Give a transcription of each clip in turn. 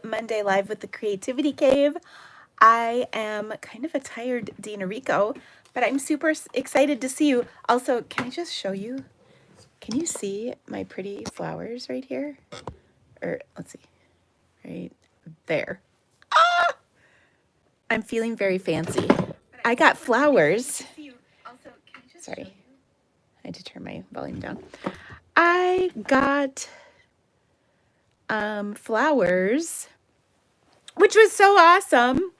Monday Live with the Creativity Cave. I am kind of a tired Dina Rico, but I'm super excited to see you. Also, can I just show you? Can you see my pretty flowers right here? Or let's see, right there. I'm feeling very fancy. I got flowers. Sorry, I had to turn my volume down. I got flowers, which was so awesome.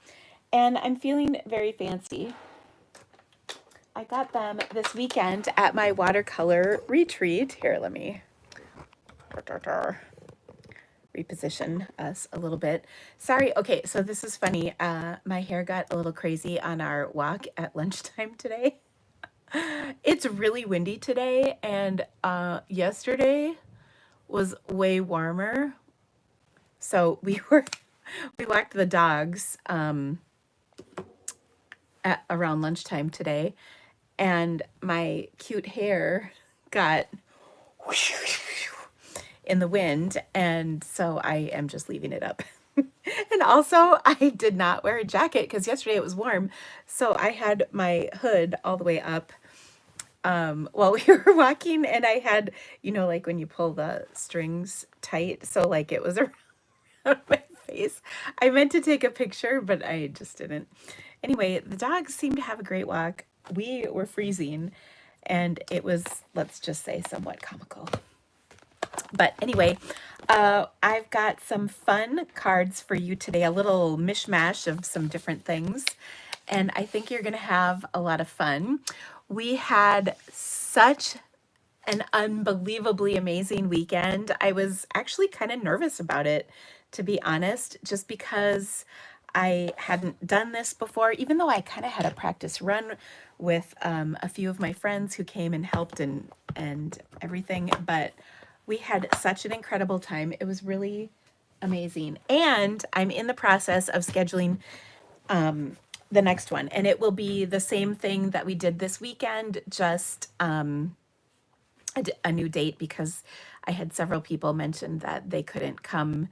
And I'm feeling very fancy. I got them this weekend at my watercolor retreat. Here, let me reposition us a little bit. Sorry. Okay, so this is funny. My hair got a little crazy on our walk at lunchtime today. It's really windy today, and yesterday was way warmer. So we walked the dogs at around lunchtime today, and my cute hair got in the wind, and so I am just leaving it up. And also, I did not wear a jacket because yesterday it was warm, so I had my hood all the way up while we were walking, and I had, you know, like when you pull the strings tight, so like it was around my face. I meant to take a picture, but I just didn't. Anyway, the dogs seemed to have a great walk. We were freezing, and it was, let's just say, somewhat comical. But anyway, I've got some fun cards for you today, a little mishmash of some different things, and I think you're going to have a lot of fun. We had such an unbelievably amazing weekend. I was actually kind of nervous about it, to be honest, just because I hadn't done this before, even though I kind of had a practice run with a few of my friends who came and helped and everything. But we had such an incredible time. It was really amazing. And I'm in the process of scheduling the next one. And it will be the same thing that we did this weekend, just a new date, because I had several people mention that they couldn't come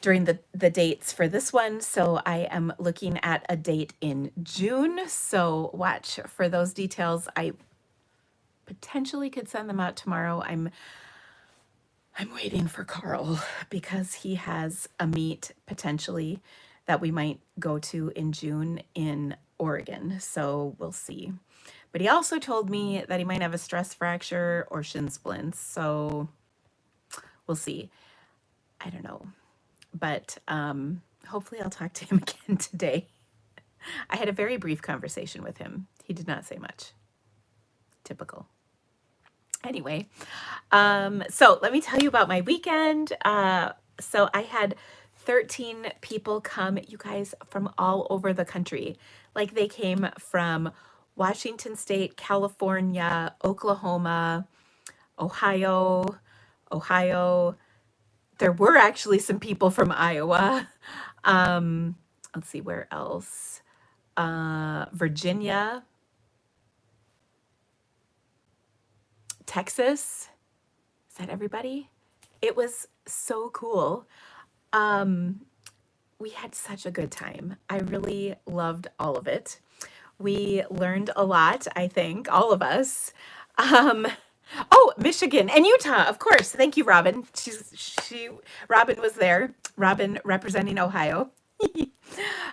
during the dates for this one. So I am looking at a date in June. So watch for those details. I potentially could send them out tomorrow. I'm waiting for Carl because he has a meet potentially that we might go to in June in Oregon. So we'll see. But he also told me that he might have a stress fracture or shin splints. So we'll see. I don't know. But hopefully I'll talk to him again today. I had a very brief conversation with him. He did not say much. Typical. Anyway, so let me tell you about my weekend. So I had 13 people come, you guys, from all over the country. Like they came from Washington State, California, Oklahoma, Ohio. There were actually some people from Iowa. Let's see, where else? Virginia, Texas. Is that everybody? It was so cool. We had such a good time. I really loved all of it. We learned a lot, I think, all of us. Oh, Michigan and Utah, of course. Thank you, Robin. Robin was there. Robin representing Ohio.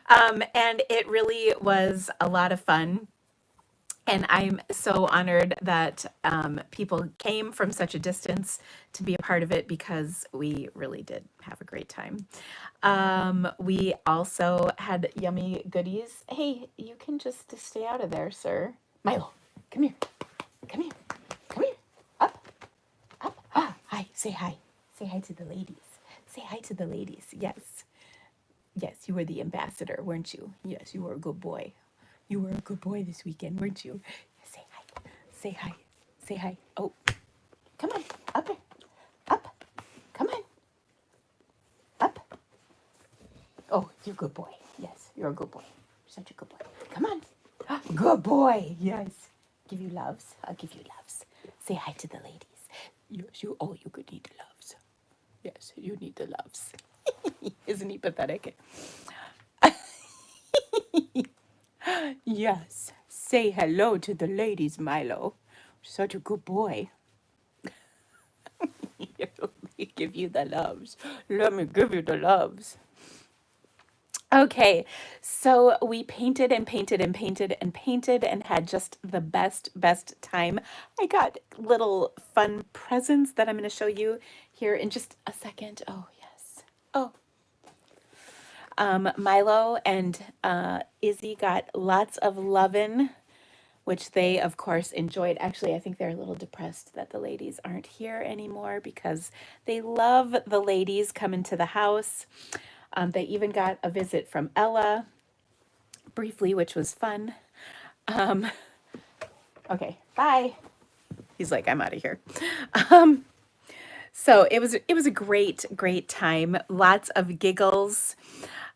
And it really was a lot of fun. And I'm so honored that people came from such a distance to be a part of it, because we really did have a great time. We also had yummy goodies. Hey, you can just stay out of there, sir. Milo, come here. Come here. Come here. Up. Up. Ah, hi. Say hi. Say hi to the ladies. Say hi to the ladies. Yes. Yes, you were the ambassador, weren't you? Yes, you were a good boy. You were a good boy this weekend, weren't you? Say hi. Say hi. Say hi. Oh, come on. Up here. Up. Come on. Up. Oh, you're a good boy. Yes, you're a good boy. Such a good boy. Come on. Good boy. Yes. Give you loves. I'll give you loves. Say hi to the ladies. Yes, you could need the loves. Yes, you need the loves. Isn't he pathetic? Yes. Say hello to the ladies, Milo. Such a good boy. Let me give you the loves. Let me give you the loves. Okay, so we painted and painted and painted and painted and had just the best time. I got little fun presents that I'm going to show you here in just a second. Oh, yes. Oh, Milo and Izzy got lots of lovin', which they, of course, enjoyed. Actually, I think they're a little depressed that the ladies aren't here anymore because they love the ladies coming to the house. They even got a visit from Ella briefly, which was fun. Okay, bye. He's like, I'm out of here. So it was a great time. Lots of giggles,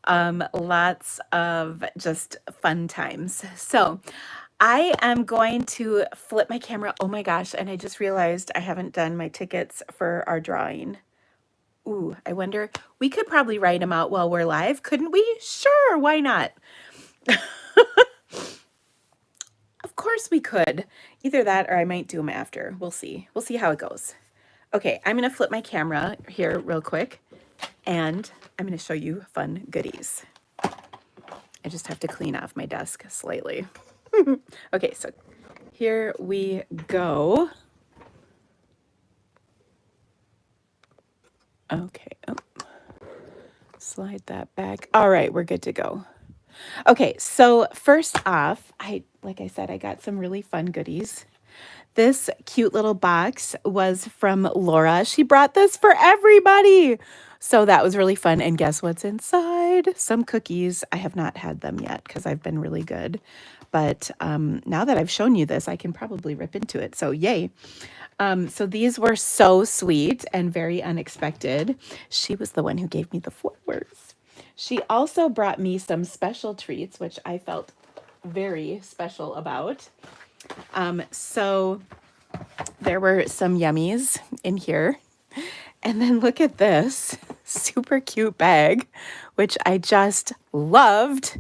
lots of just fun times. So I am going to flip my camera. Oh my gosh, and I just realized I haven't done my tickets for our drawing. Ooh, I wonder, we could probably write them out while we're live, couldn't we? Sure, why not? Of course we could. Either that or I might do them after. We'll see. We'll see how it goes. Okay, I'm going to flip my camera here real quick, and I'm going to show you fun goodies. I just have to clean off my desk slightly. Okay, so here we go. Okay, oh, slide that back. All right, we're good to go. Okay, so first off, like I said, I got some really fun goodies. This cute little box was from Laura. She brought this for everybody. So that was really fun. And guess what's inside? Some cookies. I have not had them yet because I've been really good. But now that I've shown you this, I can probably rip into it. So yay. So these were so sweet and very unexpected. She was the one who gave me the flowers. She also brought me some special treats, which I felt very special about. So there were some yummies in here. And then look at this super cute bag, which I just loved.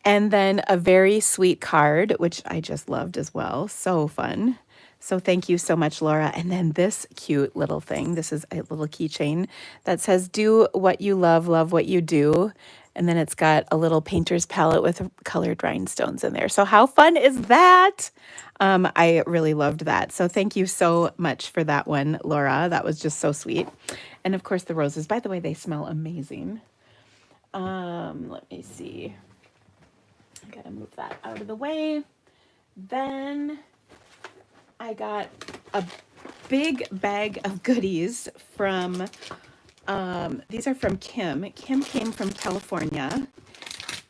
And then a very sweet card, which I just loved as well. So fun. So thank you so much, Laura. And then this cute little thing. This is a little keychain that says, do what you love what you do. And then it's got a little painter's palette with colored rhinestones in there. So how fun is that? I really loved that. So thank you so much for that one, Laura. That was just so sweet. And of course the roses, by the way, they smell amazing. Let me see. I gotta move that out of the way. Then I got a big bag of goodies from, these are from Kim. Kim came from California,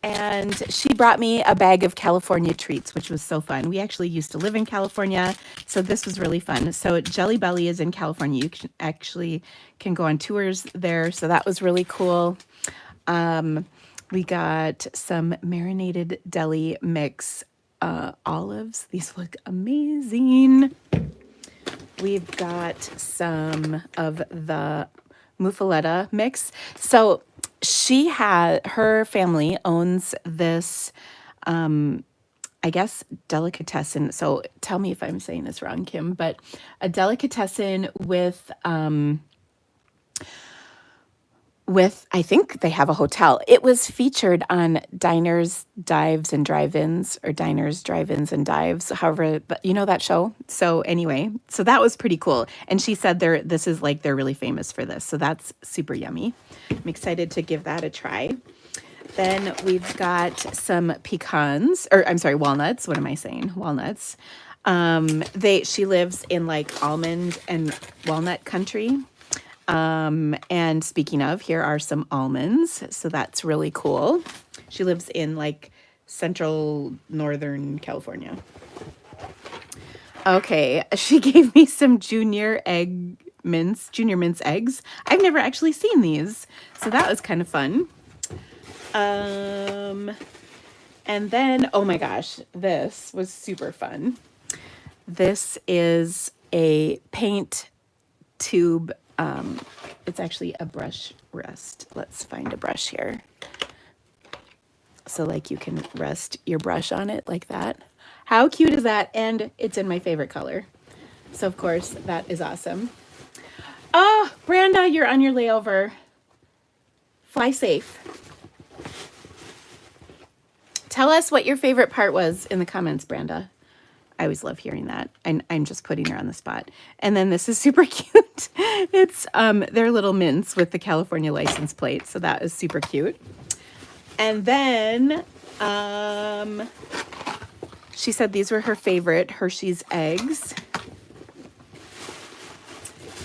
and she brought me a bag of California treats, which was so fun. We actually used to live in California, so this was really fun. So Jelly Belly is in California. You can go on tours there, so that was really cool. We got some marinated deli mix olives. These look amazing. We've got some of the muffaletta mix. So her family owns this, I guess, delicatessen. So tell me if I'm saying this wrong, Kim, but a delicatessen with, I think they have a hotel. It was featured on Diners, Dives, and Drive-Ins, or Diners, Drive-Ins, and Dives, however, but you know that show? So anyway, so that was pretty cool. And she said they're really famous for this. So that's super yummy. I'm excited to give that a try. Then we've got some walnuts. What am I saying? Walnuts. She lives in like almond and walnut country. And speaking of, here are some almonds. So that's really cool. She lives in like central northern California. Okay, she gave me some junior mince eggs. I've never actually seen these, so that was kind of fun. And then, oh my gosh, this was super fun. This is a paint tube it's actually a brush rest. Let's find a brush here. So like you can rest your brush on it like that. How cute is that? And it's in my favorite color. So of course that is awesome. Oh, Branda, you're on your layover. Fly safe. Tell us what your favorite part was in the comments, Branda. I always love hearing that. And I'm just putting her on the spot. And then this is super cute. It's their little mints with the California license plate. So that is super cute. And then she said these were her favorite Hershey's eggs.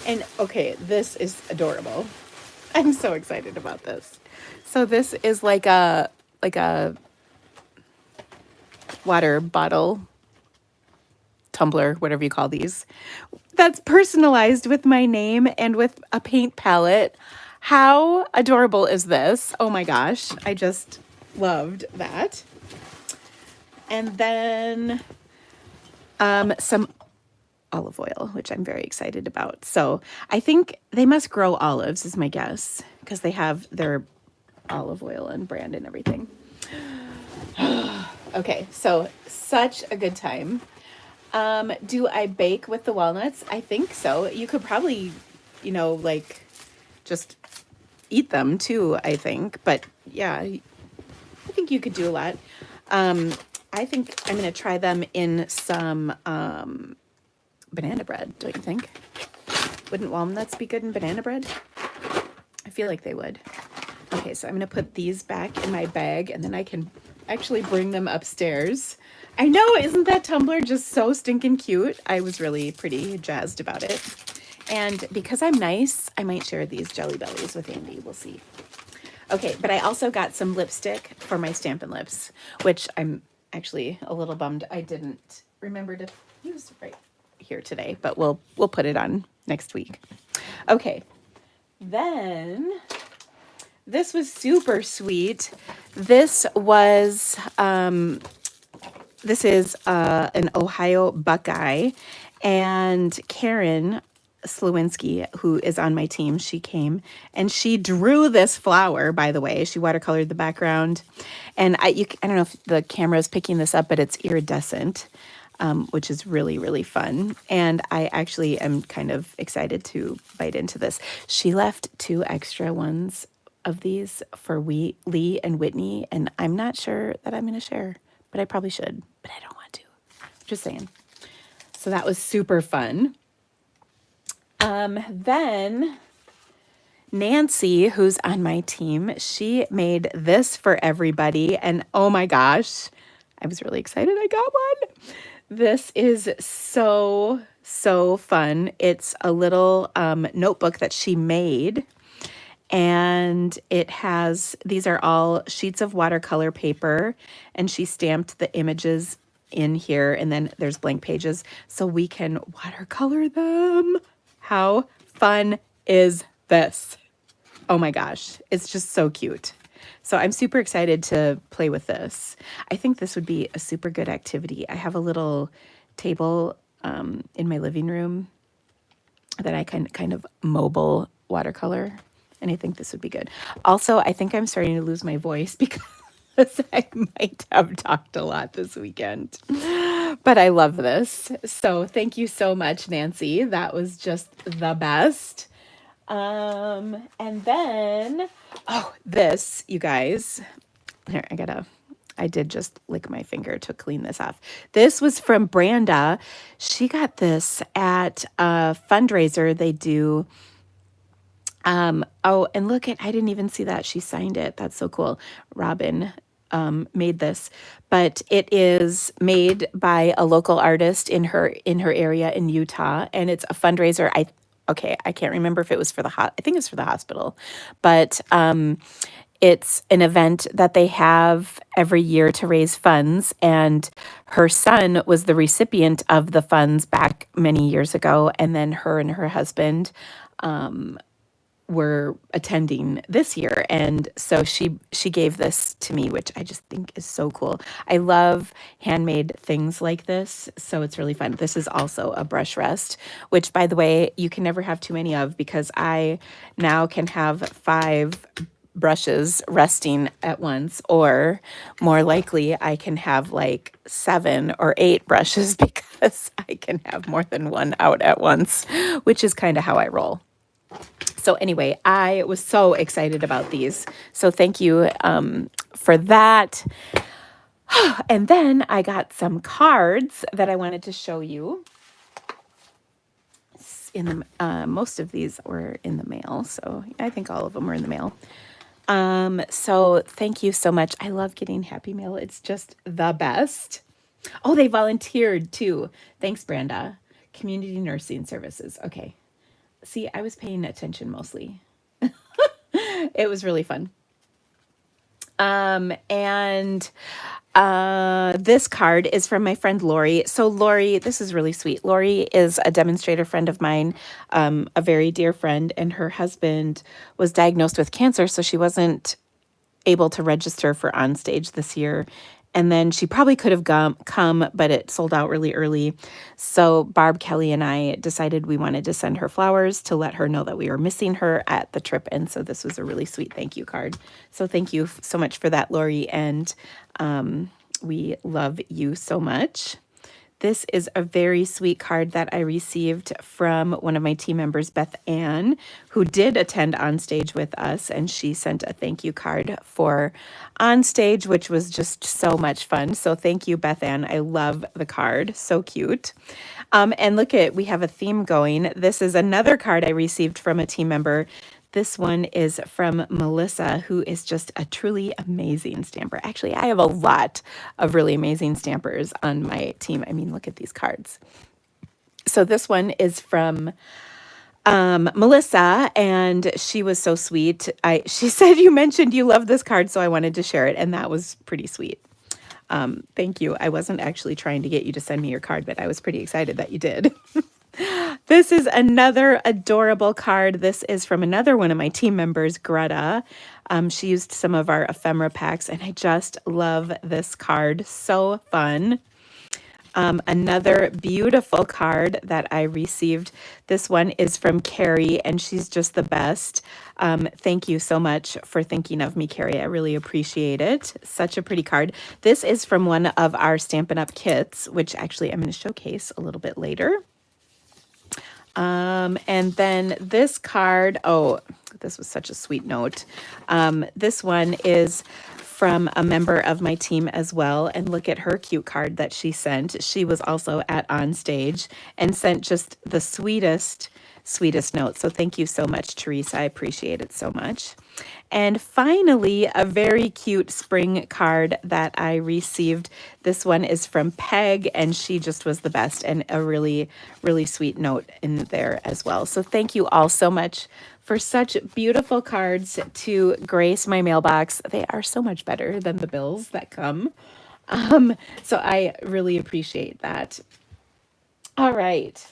And okay, this is adorable. I'm so excited about this. So this is like a water bottle, tumbler, whatever you call these, that's personalized with my name and with a paint palette. How adorable is this? Oh my gosh, I just loved that. And then some olive oil, which I'm very excited about. So I think they must grow olives is my guess, because they have their olive oil and brand and everything. Okay, so such a good time. Do I bake with the walnuts? I think so. You could probably, you know, like just eat them too, I think. But yeah, I think you could do a lot. I think I'm going to try them in some banana bread, don't you think? Wouldn't walnuts be good in banana bread? I feel like they would. Okay, so I'm going to put these back in my bag, and then I can actually bring them upstairs. I know, isn't that tumbler just so stinking cute? I was really pretty jazzed about it. And because I'm nice, I might share these Jelly Bellies with Andy. We'll see. Okay, but I also got some lipstick for my Stampin' Lips, which I'm actually a little bummed I didn't remember to use right here today, but we'll put it on next week. Okay, then this was super sweet. This was this is an Ohio Buckeye, and Karen Slewinski, who is on my team, she came and she drew this flower, by the way. She watercolored the background. And I don't know if the camera is picking this up, but it's iridescent, which is really, really fun. And I actually am kind of excited to bite into this. She left 2 extra ones of these for Lee and Whitney, and I'm not sure that I'm going to share, but I probably should, but I don't want to. Just saying. So that was super fun. Then Nancy, who's on my team, she made this for everybody. And oh my gosh, I was really excited I got one. This is so, so fun. It's a little notebook that she made. And it has, these are all sheets of watercolor paper. And she stamped the images in here. And then there's blank pages so we can watercolor them. How fun is this? Oh my gosh, it's just so cute. So I'm super excited to play with this. I think this would be a super good activity. I have a little table in my living room that I can kind of mobile watercolor, and I think this would be good. Also, I think I'm starting to lose my voice because I might have talked a lot this weekend. But I love this. So thank you so much, Nancy. That was just the best. And then, oh, this, you guys. Here, I did just lick my finger to clean this off. This was from Branda. She got this at a fundraiser they do. Oh, and look I didn't even see that. She signed it. That's so cool. Robin made this, but it is made by a local artist in her area in Utah, and it's a fundraiser. I can't remember if it was for I think it's for the hospital, but it's an event that they have every year to raise funds, and her son was the recipient of the funds back many years ago, and then her and her husband were attending this year, and so she gave this to me, which I just think is so cool. I love handmade things like this, so it's really fun. This is also a brush rest, which, by the way, you can never have too many of, because I now can have 5 brushes resting at once, or more likely I can have like 7 or 8 brushes because I can have more than one out at once, which is kind of how I roll. So anyway, I was so excited about these. So thank you for that. And then I got some cards that I wanted to show you. In the most of these were in the mail, so I think all of them were in the mail. So thank you so much. I love getting Happy Mail. It's just the best. Oh, they volunteered too. Thanks, Brenda. Community Nursing Services. Okay. See, I was paying attention mostly. It was really fun. And this card is from my friend Lori. So Lori, this is really sweet. Lori is a demonstrator friend of mine, a very dear friend, and her husband was diagnosed with cancer, so she wasn't able to register for On Stage this year. And then she probably could have come, but it sold out really early. So Barb, Kelly, and I decided we wanted to send her flowers to let her know that we were missing her at the trip. And so this was a really sweet thank you card. So thank you so much for that, Lori. And we love you so much. This is a very sweet card that I received from one of my team members, Beth Ann, who did attend On Stage with us, and she sent a thank you card for On Stage, which was just so much fun. So thank you, Beth Ann. I love the card. So cute. And look at, we have a theme going. This is another card I received from a team member. This one is from Melissa, who is just a truly amazing stamper. Actually, I have a lot of really amazing stampers on my team. I mean, look at these cards. So this one is from Melissa, and she was so sweet. She said, you mentioned you love this card, so I wanted to share it, and that was pretty sweet. Thank you. I wasn't actually trying to get you to send me your card, but I was pretty excited that you did. This is another adorable card. This is from another one of my team members, Greta. She used some of our ephemera packs, and I just love this card. So fun. Another beautiful card that I received. This one is from Carrie, and she's just the best. Thank you so much for thinking of me, Carrie. I really appreciate it. Such a pretty card. This is from one of our Stampin' Up! Kits, which actually I'm going to showcase a little bit later. And then this card, oh, this was such a sweet note. This one is from a member of my team as well. And look at her cute card that she sent. She was also at On Stage and sent just the sweetest note. So thank you so much, Teresa. I appreciate it so much. And finally, a very cute spring card that I received. This one is from Peg, and she just was the best, and a really, really sweet note in there as well. So thank you all so much for such beautiful cards to grace my mailbox. They are so much better than the bills that come. So I really appreciate that. All right.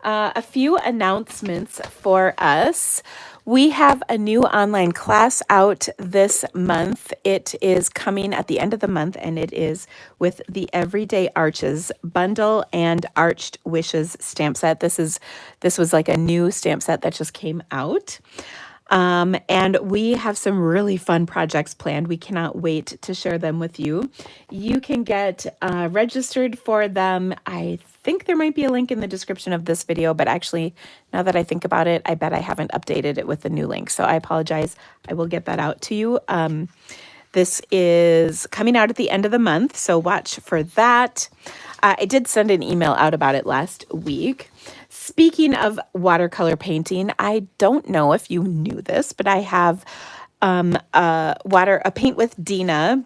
A few announcements for us. We have a new online class out this month. It is coming at the end of the month, and it is with the Everyday Arches bundle and Arched Wishes stamp set. This was like a new stamp set that just came out. And we have some really fun projects planned. We cannot wait to share them with you. You can get registered for them. I think there might be a link in the description of this video, but actually, now that I think about it, I bet I haven't updated it with the new link. So I apologize. I will get that out to you. This is coming out at the end of the month, so watch for that. I did send an email out about it last week. Speaking of watercolor painting, I don't know if you knew this, but I have a Paint with Dina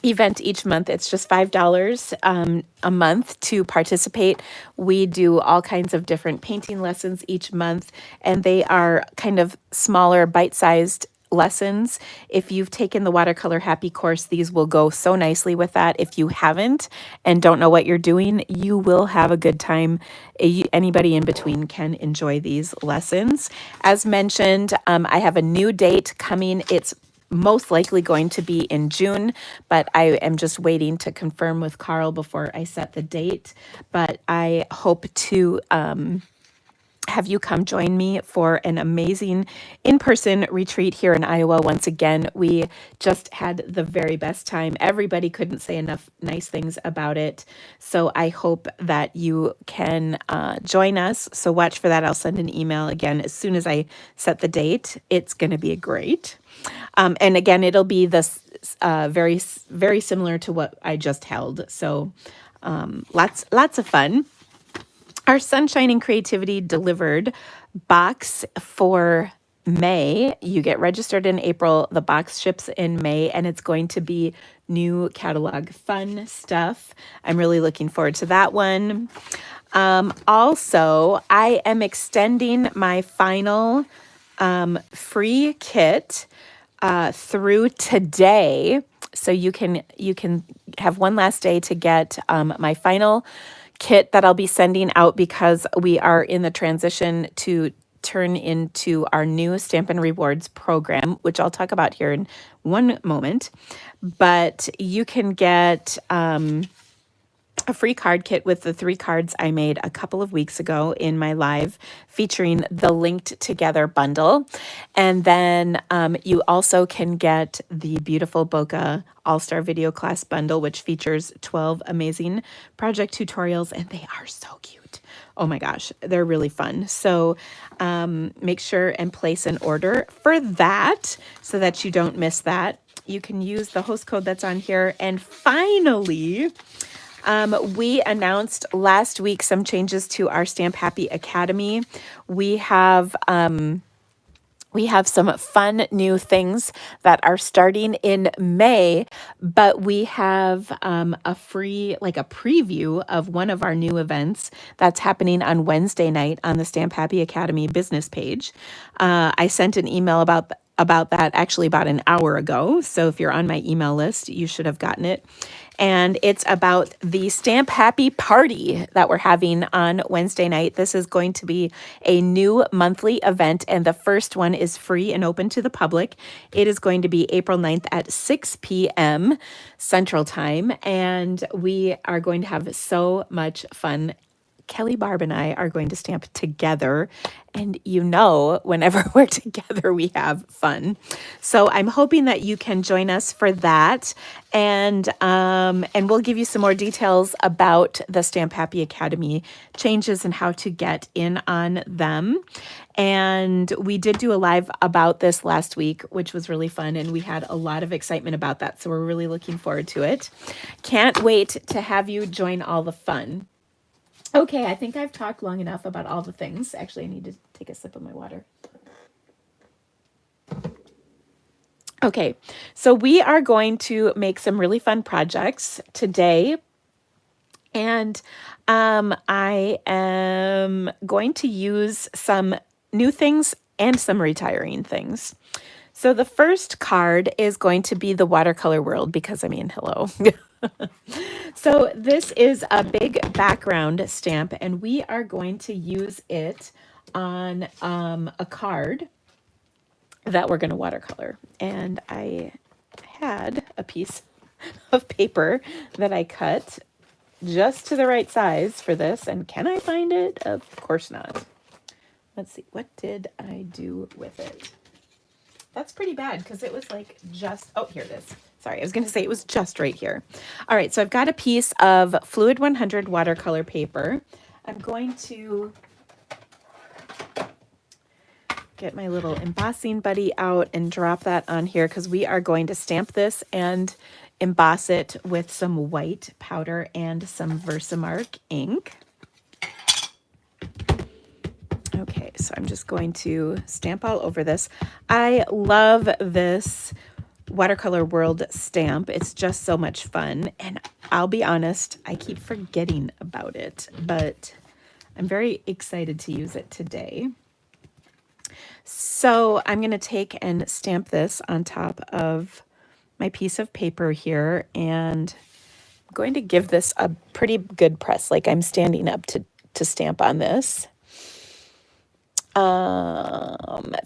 event each month. It's just $5 a month to participate. We do all kinds of different painting lessons each month, and they are kind of smaller, bite-sized lessons. If you've taken the Watercolor Happy course, these will go so nicely with that. If you haven't and don't know what you're doing, you will have a good time. Anybody in between can enjoy these lessons. As mentioned, I have a new date coming. It's most likely going to be in June, but I am just waiting to confirm with Carl before I set the date. But I hope to have you come join me for an amazing in-person retreat here in Iowa. Once again, we just had the very best time. Everybody couldn't say enough nice things about it. So I hope that you can join us. So watch for that. I'll send an email again as soon as I set the date. It's going to be great. And again, it'll be this very similar to what I just held. So lots of fun. Our Sunshine and Creativity Delivered box for May. You get registered in April. The box ships in May, and it's going to be new catalog fun stuff. I'm really looking forward to that one. Also, I am extending my final free kit through today. So you can have one last day to get my final kit that I'll be sending out, because we are in the transition to turn into our new Stampin' Rewards program, which I'll talk about here in one moment. But you can get a free card kit with the 3 cards I made a couple of weeks ago in my live featuring the linked together bundle. And then you also can get the beautiful Bokeh All-Star Video Class bundle, which features 12 amazing project tutorials, and they are so cute. Oh my gosh, they're really fun. So make sure and place an order for that so that you don't miss that. You can use the host code that's on here. And finally, we announced last week some changes to our Stamp Happy Academy. We have some fun new things that are starting in May, but we have a free, like a preview of one of our new events that's happening on Wednesday night on the Stamp Happy Academy business page. I sent an email about that actually about an hour ago. So if you're on my email list, you should have gotten it. And it's about the Stamp Happy Party that we're having on Wednesday night. This is going to be a new monthly event, and the first one is free and open to the public. It is going to be April 9th at 6 p.m. Central Time, and we are going to have so much fun. Kelly, Barb, and I are going to stamp together, and whenever we're together, we have fun. So I'm hoping that you can join us for that, and we'll give you some more details about the Stamp Happy Academy changes and how to get in on them. And we did do a live about this last week, which was really fun, and we had a lot of excitement about that. So we're really looking forward to it. Can't wait to have you join all the fun. Okay, I think I've talked long enough about all the things. Actually, I need to take a sip of my water. Okay, so we are going to make some really fun projects today. And I am going to use some new things and some retiring things. So the first card is going to be the Watercolor World, because hello. So this is a big background stamp, and we are going to use it on a card that we're going to watercolor. And I had a piece of paper that I cut just to the right size for this. And can I find it? Of course not. Let's see. What did I do with it? That's pretty bad, because it was like just, oh, here it is. Sorry, I was going to say it was just right here. All right, so I've got a piece of Fluid 100 watercolor paper. I'm going to get my little embossing buddy out and drop that on here, because we are going to stamp this and emboss it with some white powder and some Versamark ink. Okay, so I'm just going to stamp all over this. I love this Watercolor World stamp. It's just so much fun. And I'll be honest, I keep forgetting about it, but I'm very excited to use it today. So I'm going to take and stamp this on top of my piece of paper here, and I'm going to give this a pretty good press, like I'm standing up to stamp on this.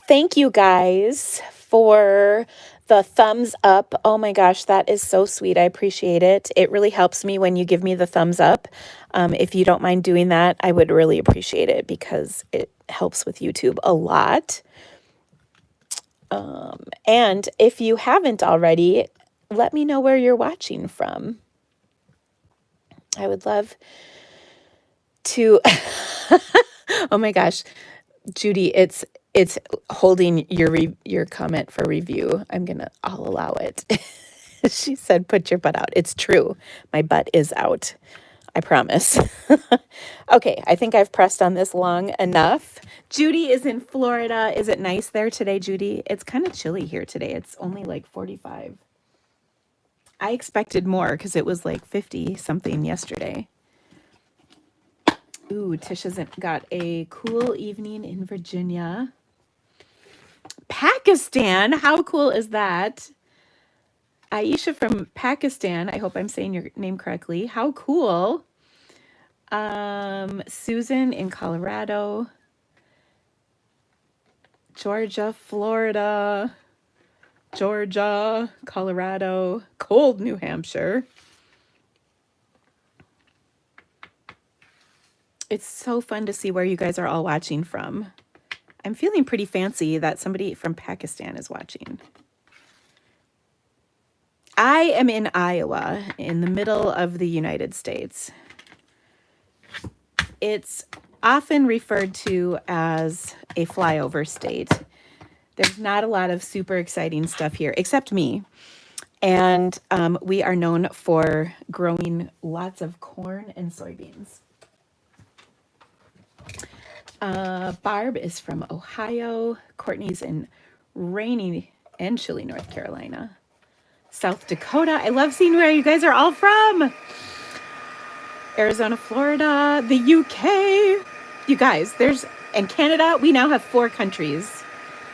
Thank you guys for the thumbs up. Oh my gosh, that is so sweet. I appreciate it. It really helps me when you give me the thumbs up. If you don't mind doing that, I would really appreciate it because it helps with YouTube a lot. And if you haven't already, let me know where you're watching from. I would love to. Oh my gosh, Judy, it's holding your comment for review. I'll allow it. She said, "Put your butt out." It's true. My butt is out. I promise. Okay, I think I've pressed on this long enough. Judy is in Florida. Is it nice there today, Judy? It's kind of chilly here today. It's only like 45. I expected more because it was like 50 something yesterday. Ooh, Tisha's got a cool evening in Virginia. Pakistan, how cool is that? Aisha from Pakistan, I hope I'm saying your name correctly. How cool. Susan in Colorado. Georgia, Florida. Georgia, Colorado. Cold New Hampshire. It's so fun to see where you guys are all watching from. I'm feeling pretty fancy that somebody from Pakistan is watching. I am in Iowa, in the middle of the United States. It's often referred to as a flyover state. There's not a lot of super exciting stuff here, except me. And we are known for growing lots of corn and soybeans. Barb is from Ohio. Courtney's in rainy and chilly North Carolina. South Dakota. I love seeing where you guys are all from. Arizona, Florida, the UK. You guys, and Canada, we now have 4 countries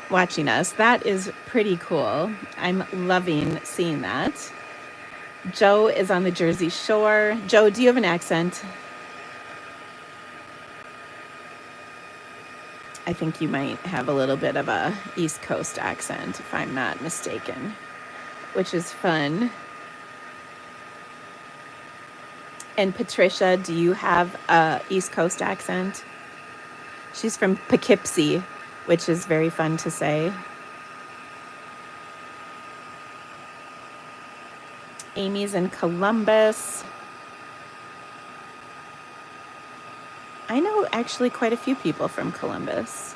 watching us. That is pretty cool. I'm loving seeing that. Joe is on the Jersey Shore. Joe, do you have an accent? I think you might have a little bit of a East Coast accent, if I'm not mistaken, which is fun. And Patricia, do you have a East Coast accent? She's from Poughkeepsie, which is very fun to say. Amy's in Columbus. I know actually quite a few people from Columbus.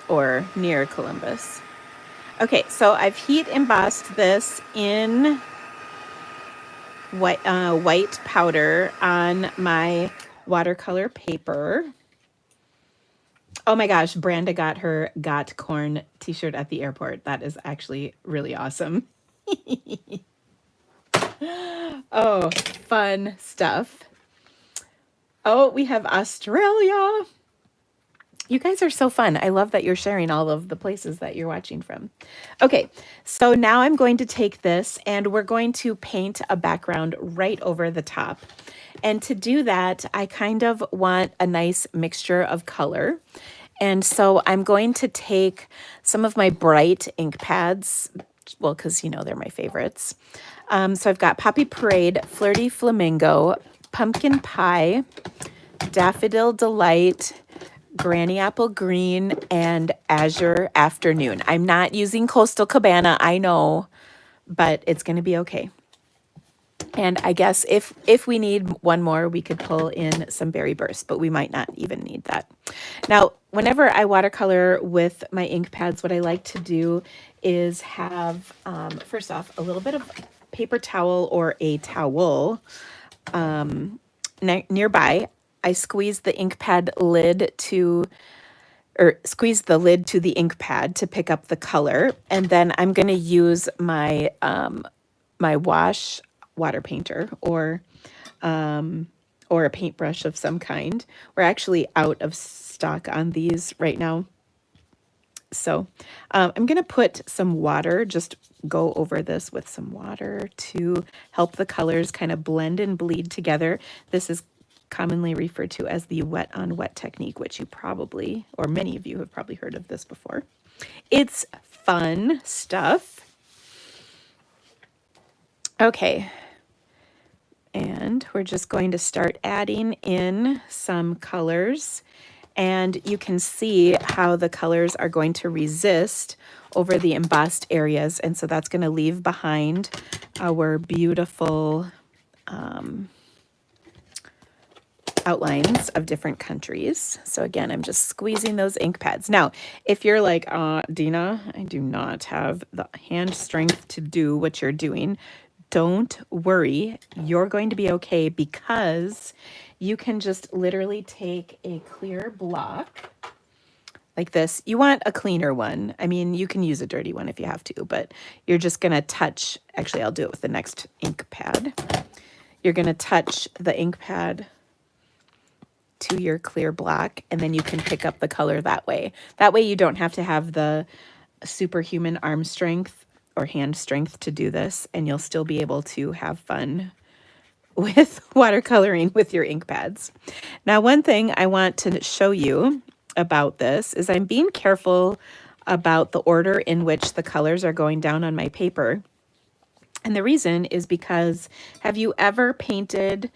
Or near Columbus. Okay, so I've heat embossed this in white powder on my watercolor paper. Oh my gosh, Branda got her Got Corn t-shirt at the airport. That is actually really awesome. Oh, fun stuff. Oh, we have Australia. You guys are so fun. I love that you're sharing all of the places that you're watching from. Okay, so now I'm going to take this and we're going to paint a background right over the top. And to do that, I kind of want a nice mixture of color. And so I'm going to take some of my bright ink pads, well, because you know they're my favorites. So I've got Poppy Parade, Flirty Flamingo, Pumpkin Pie, Daffodil Delight, Granny Apple Green, and Azure Afternoon. I'm not using Coastal Cabana, I know, but it's going to be okay. And I guess if we need one more, we could pull in some Berry Burst, but we might not even need that. Now, whenever I watercolor with my ink pads, what I like to do is have, first off, a little bit of paper towel or a towel nearby. I squeeze the ink pad lid squeeze the lid to the ink pad to pick up the color. And then I'm going to use my, my wash water painter or or a paintbrush of some kind. We're actually out of stock on these right now. So I'm going to put some water, just go over this with some water to help the colors kind of blend and bleed together. This is commonly referred to as the wet on wet technique, which you probably, or many of you have probably heard of this before. It's fun stuff. Okay. And we're just going to start adding in some colors. And you can see how the colors are going to resist over the embossed areas. And so that's going to leave behind our beautiful outlines of different countries. So again, I'm just squeezing those ink pads. Now, if you're like, Dina, I do not have the hand strength to do what you're doing, don't worry. You're going to be okay, because you can just literally take a clear block like this. You want a cleaner one. I mean, you can use a dirty one if you have to, but you're just going to touch, actually, I'll do it with the next ink pad. You're going to touch the ink pad to your clear block, and then you can pick up the color that way. That way you don't have to have the superhuman arm strength or hand strength to do this, and you'll still be able to have fun with watercoloring with your ink pads. Now, one thing I want to show you about this is I'm being careful about the order in which the colors are going down on my paper. And the reason is because, have you ever painted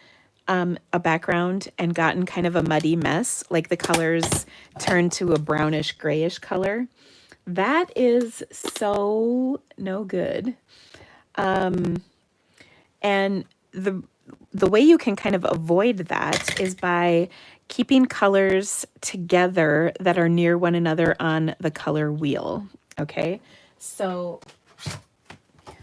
a background and gotten kind of a muddy mess, like the colors turn to a brownish grayish color? That is so no good. And the way you can kind of avoid that is by keeping colors together that are near one another on the color wheel. Okay, so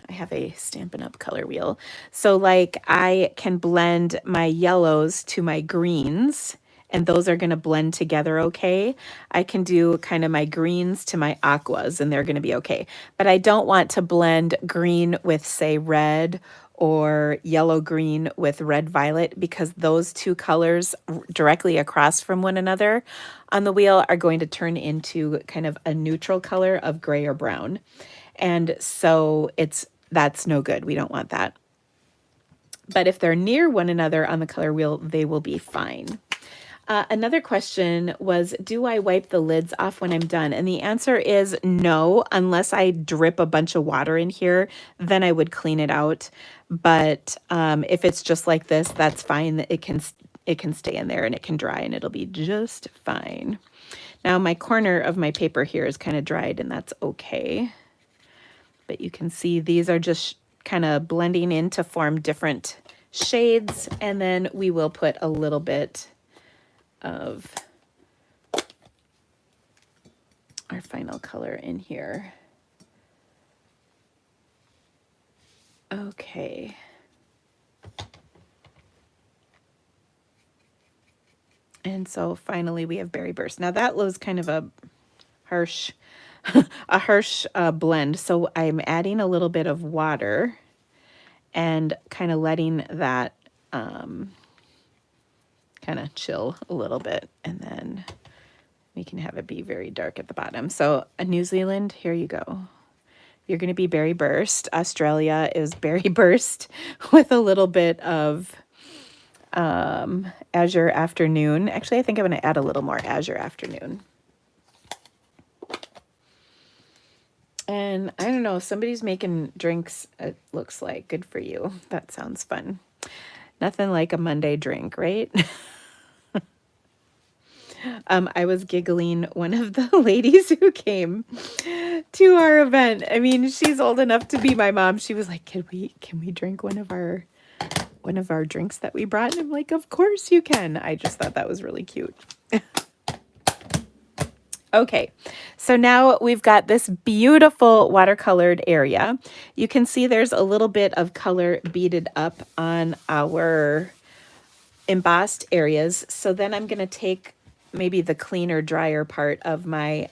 I have a Stampin' Up! Color wheel. So like I can blend my yellows to my greens, and those are going to blend together okay. I can do kind of my greens to my aquas, and they're going to be okay. But I don't want to blend green with, say, red, or yellow-green with red-violet, because those two colors directly across from one another on the wheel are going to turn into kind of a neutral color of gray or brown. And so that's no good. We don't want that. But if they're near one another on the color wheel, they will be fine. Another question was, do I wipe the lids off when I'm done? And the answer is no, unless I drip a bunch of water in here, then I would clean it out. But if it's just like this, that's fine. It can stay in there and it can dry and it'll be just fine. Now my corner of my paper here is kind of dried, and that's okay. But you can see these are just kind of blending in to form different shades, and then we will put a little bit of our final color in here. Okay. And so finally we have Berry Burst. Now that was kind of a harsh blend. So I'm adding a little bit of water and kind of letting that kind of chill a little bit, and then we can have it be very dark at the bottom. So New Zealand, here you go. You're going to be Berry Burst. Australia is Berry Burst with a little bit of Azure Afternoon. Actually, I think I'm going to add a little more Azure Afternoon. And I don't know, somebody's making drinks, it looks like. Good for you. That sounds fun. Nothing like a Monday drink, right? I was giggling one of the ladies who came to our event. I mean, she's old enough to be my mom. She was like, can we drink one of our drinks that we brought? And I'm like, of course you can. I just thought that was really cute. Okay, so now we've got this beautiful watercolored area. You can see there's a little bit of color beaded up on our embossed areas. So then I'm going to take maybe the cleaner, drier part of my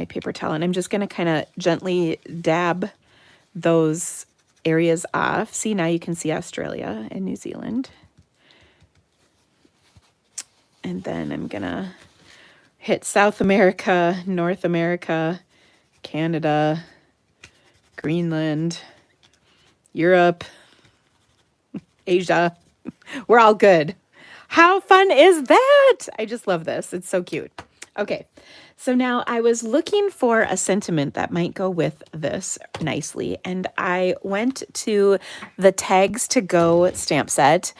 paper towel, and I'm just going to kind of gently dab those areas off. See, now you can see Australia and New Zealand. And then I'm gonna hit South America, North America, Canada, Greenland, Europe, Asia. We're all good. How fun is that? I just love this. It's so cute. Okay, so now I was looking for a sentiment that might go with this nicely, and I went to the Tags to Go stamp set,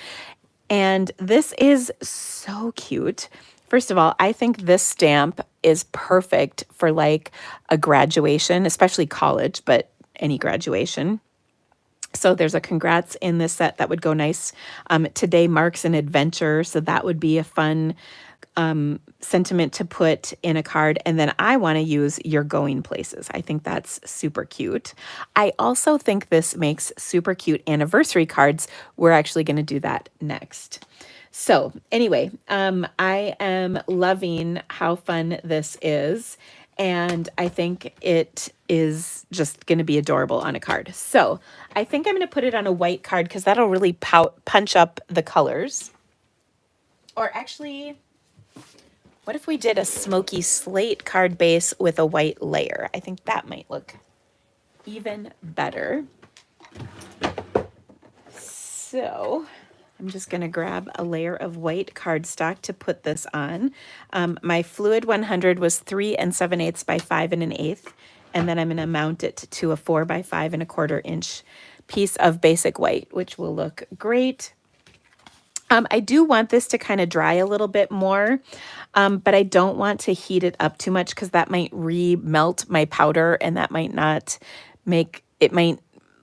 and this is so cute. First of all, I think this stamp is perfect for like a graduation, especially college, but any graduation. So there's a congrats in this set that would go nice. Today marks an adventure, so that would be a fun sentiment to put in a card. And then I want to use you're going places. I think that's super cute. I also think this makes super cute anniversary cards. We're actually going to do that next. So anyway, I am loving how fun this is. And I think it is just going to be adorable on a card. So I think I'm going to put it on a white card because that'll really punch up the colors. Or actually, what if we did a smoky slate card base with a white layer? I think that might look even better. So I'm just going to grab a layer of white cardstock to put this on. My fluid 100 was 3 7/8 by 5 1/8. And then I'm going to mount it to a 4 by 5 1/4 inch piece of basic white, which will look great. I do want this to kind of dry a little bit more, but I don't want to heat it up too much because that might re-melt my powder and that might not make,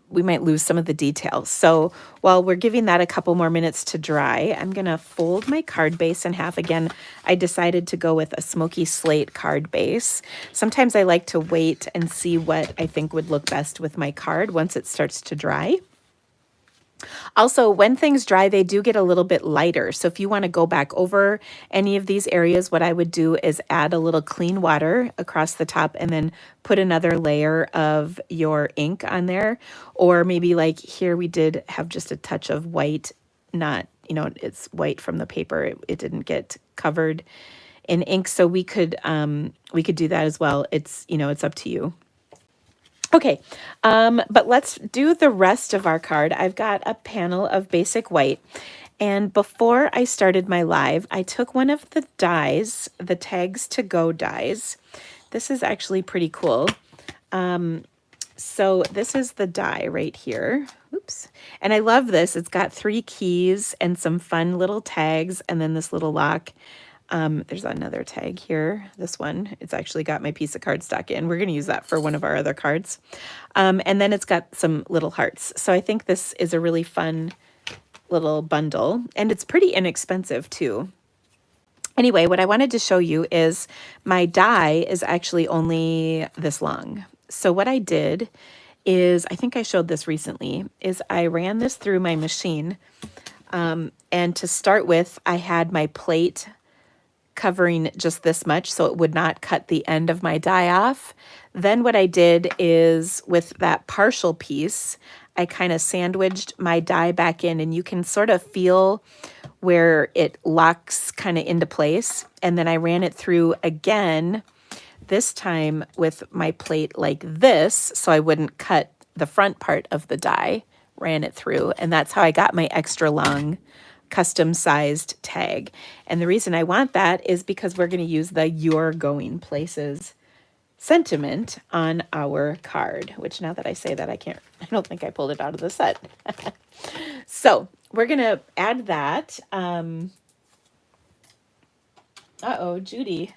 we might lose some of the details. So while we're giving that a couple more minutes to dry, I'm going to fold my card base in half. Again, I decided to go with a smoky slate card base. Sometimes I like to wait and see what I think would look best with my card once it starts to dry. Also, when things dry, they do get a little bit lighter. So if you want to go back over any of these areas, what I would do is add a little clean water across the top and then put another layer of your ink on there. Or maybe like here we did have just a touch of white, not, you know, it's white from the paper. It didn't get covered in ink. So we could do that as well. It's, you know, it's up to you. Okay, but let's do the rest of our card. I've got a panel of basic white. And before I started my live, I took one of the dies, the Tags to Go dies. This is actually pretty cool. So this is the die right here. Oops. And I love this. It's got 3 keys and some fun little tags and then this little lock. There's another tag here. This one, it's actually got my piece of cardstock in. We're going to use that for one of our other cards. And then it's got some little hearts. So I think this is a really fun little bundle, and it's pretty inexpensive too. Anyway, what I wanted to show you is my die is actually only this long. So what I did is, I think I showed this recently, is I ran this through my machine. And to start with, I had my plate covering just this much so it would not cut the end of my die off. Then what I did is with that partial piece, I kind of sandwiched my die back in, and you can sort of feel where it locks kind of into place. And then I ran it through again, this time with my plate like this, so I wouldn't cut the front part of the die, ran it through, and that's how I got my extra long custom sized tag. And the reason I want that is because we're going to use the You're Going Places sentiment on our card, which now that I say that, I don't think I pulled it out of the set. So we're going to add that. Uh-oh, Judy.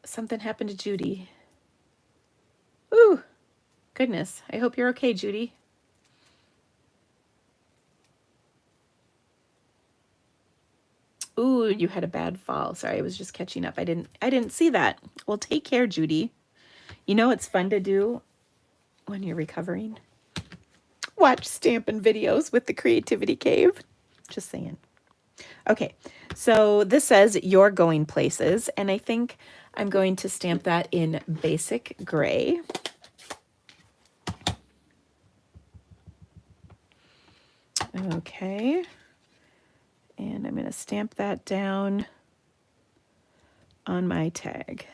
Something happened to Judy. Ooh, goodness. I hope you're okay, Judy. Ooh, you had a bad fall. Sorry, I was just catching up. I didn't see that. Well, take care, Judy. You know it's fun to do when you're recovering? Watch Stampin' videos with the Creativity Cave. Just saying. Okay, so this says You're Going Places, and I think I'm going to stamp that in basic gray. Okay. And I'm going to stamp that down on my tag.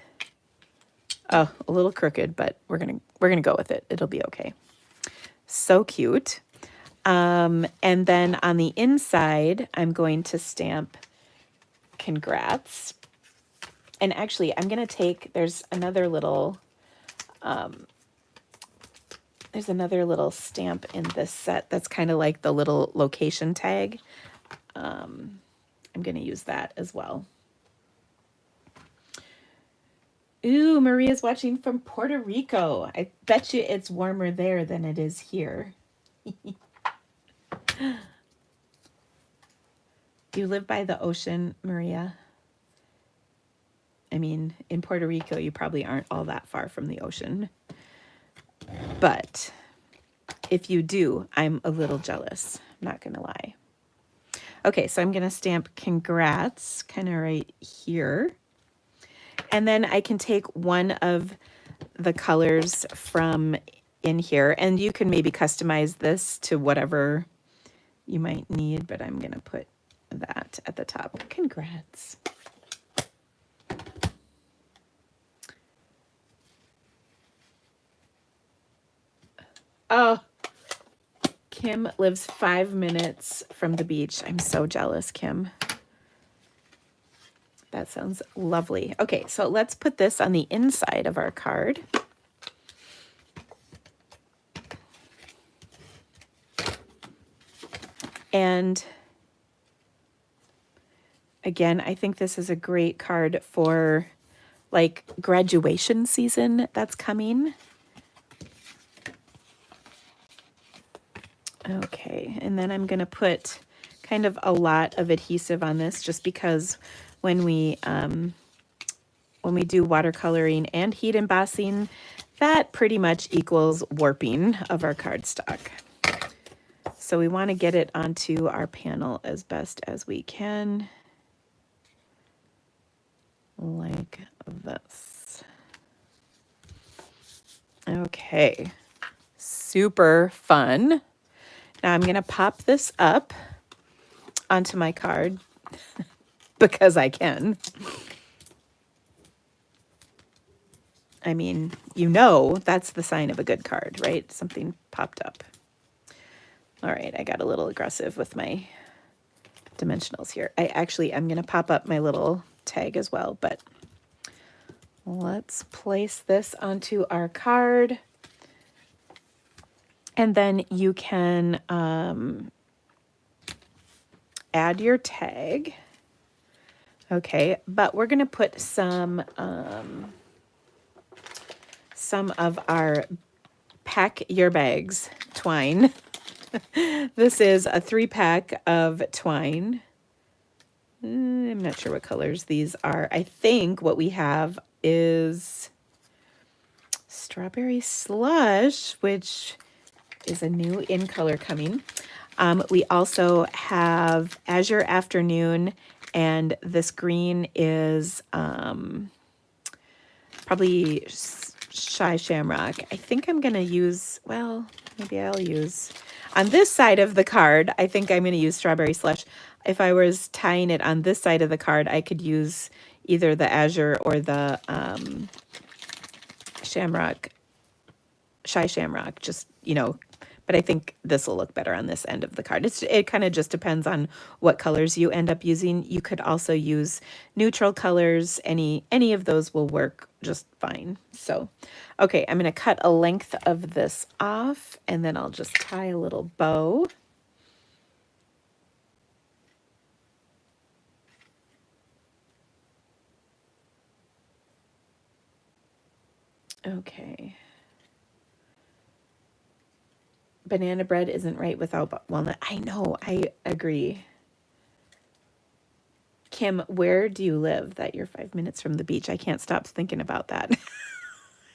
Oh, a little crooked, but we're gonna go with it. It'll be okay. So cute. And then on the inside, I'm going to stamp congrats. And actually, I'm gonna take, there's another little stamp in this set that's kind of like the little location tag. I'm gonna use that as well. Ooh, Maria's watching from Puerto Rico. I bet you it's warmer there than it is here. Do you live by the ocean, Maria? I mean, in Puerto Rico, you probably aren't all that far from the ocean. But if you do, I'm a little jealous. I'm not going to lie. Okay, so I'm going to stamp congrats kind of right here. And then I can take one of the colors from in here, and you can maybe customize this to whatever you might need, but I'm going to put that at the top. Congrats. Oh, Kim lives 5 minutes from the beach. I'm so jealous, Kim. That sounds lovely. Okay, so let's put this on the inside of our card. And again, I think this is a great card for like graduation season that's coming. Okay, and then I'm going to put kind of a lot of adhesive on this just because when we do watercoloring and heat embossing, that pretty much equals warping of our cardstock. So we want to get it onto our panel as best as we can, like this. Okay, super fun. Now I'm going to pop this up onto my card because I can. I mean, you know, that's the sign of a good card, right? Something popped up. All right, I got a little aggressive with my dimensionals here. I'm going to pop up my little tag as well, but let's place this onto our card. And then you can add your tag. Okay, but we're going to put some of our Pack Your Bags twine. This is a 3-pack of twine. I'm not sure what colors these are. I think what we have is Strawberry Slush, which is a new in color coming. We also have Azure Afternoon, and this green is probably Shy Shamrock. I think I'm going to use, well, maybe I'll use, on this side of the card, I think I'm going to use Strawberry Slush. If I was tying it on this side of the card, I could use either the Azure or the Shamrock, Shy Shamrock, just, you know, but I think this will look better on this end of the card. It kind of just depends on what colors you end up using. You could also use neutral colors. Any of those will work just fine. So, okay, I'm going to cut a length of this off, and then I'll just tie a little bow. Okay. Banana bread isn't right without walnut. I know, I agree. Kim, where do you live that you're 5 minutes from the beach? I can't stop thinking about that.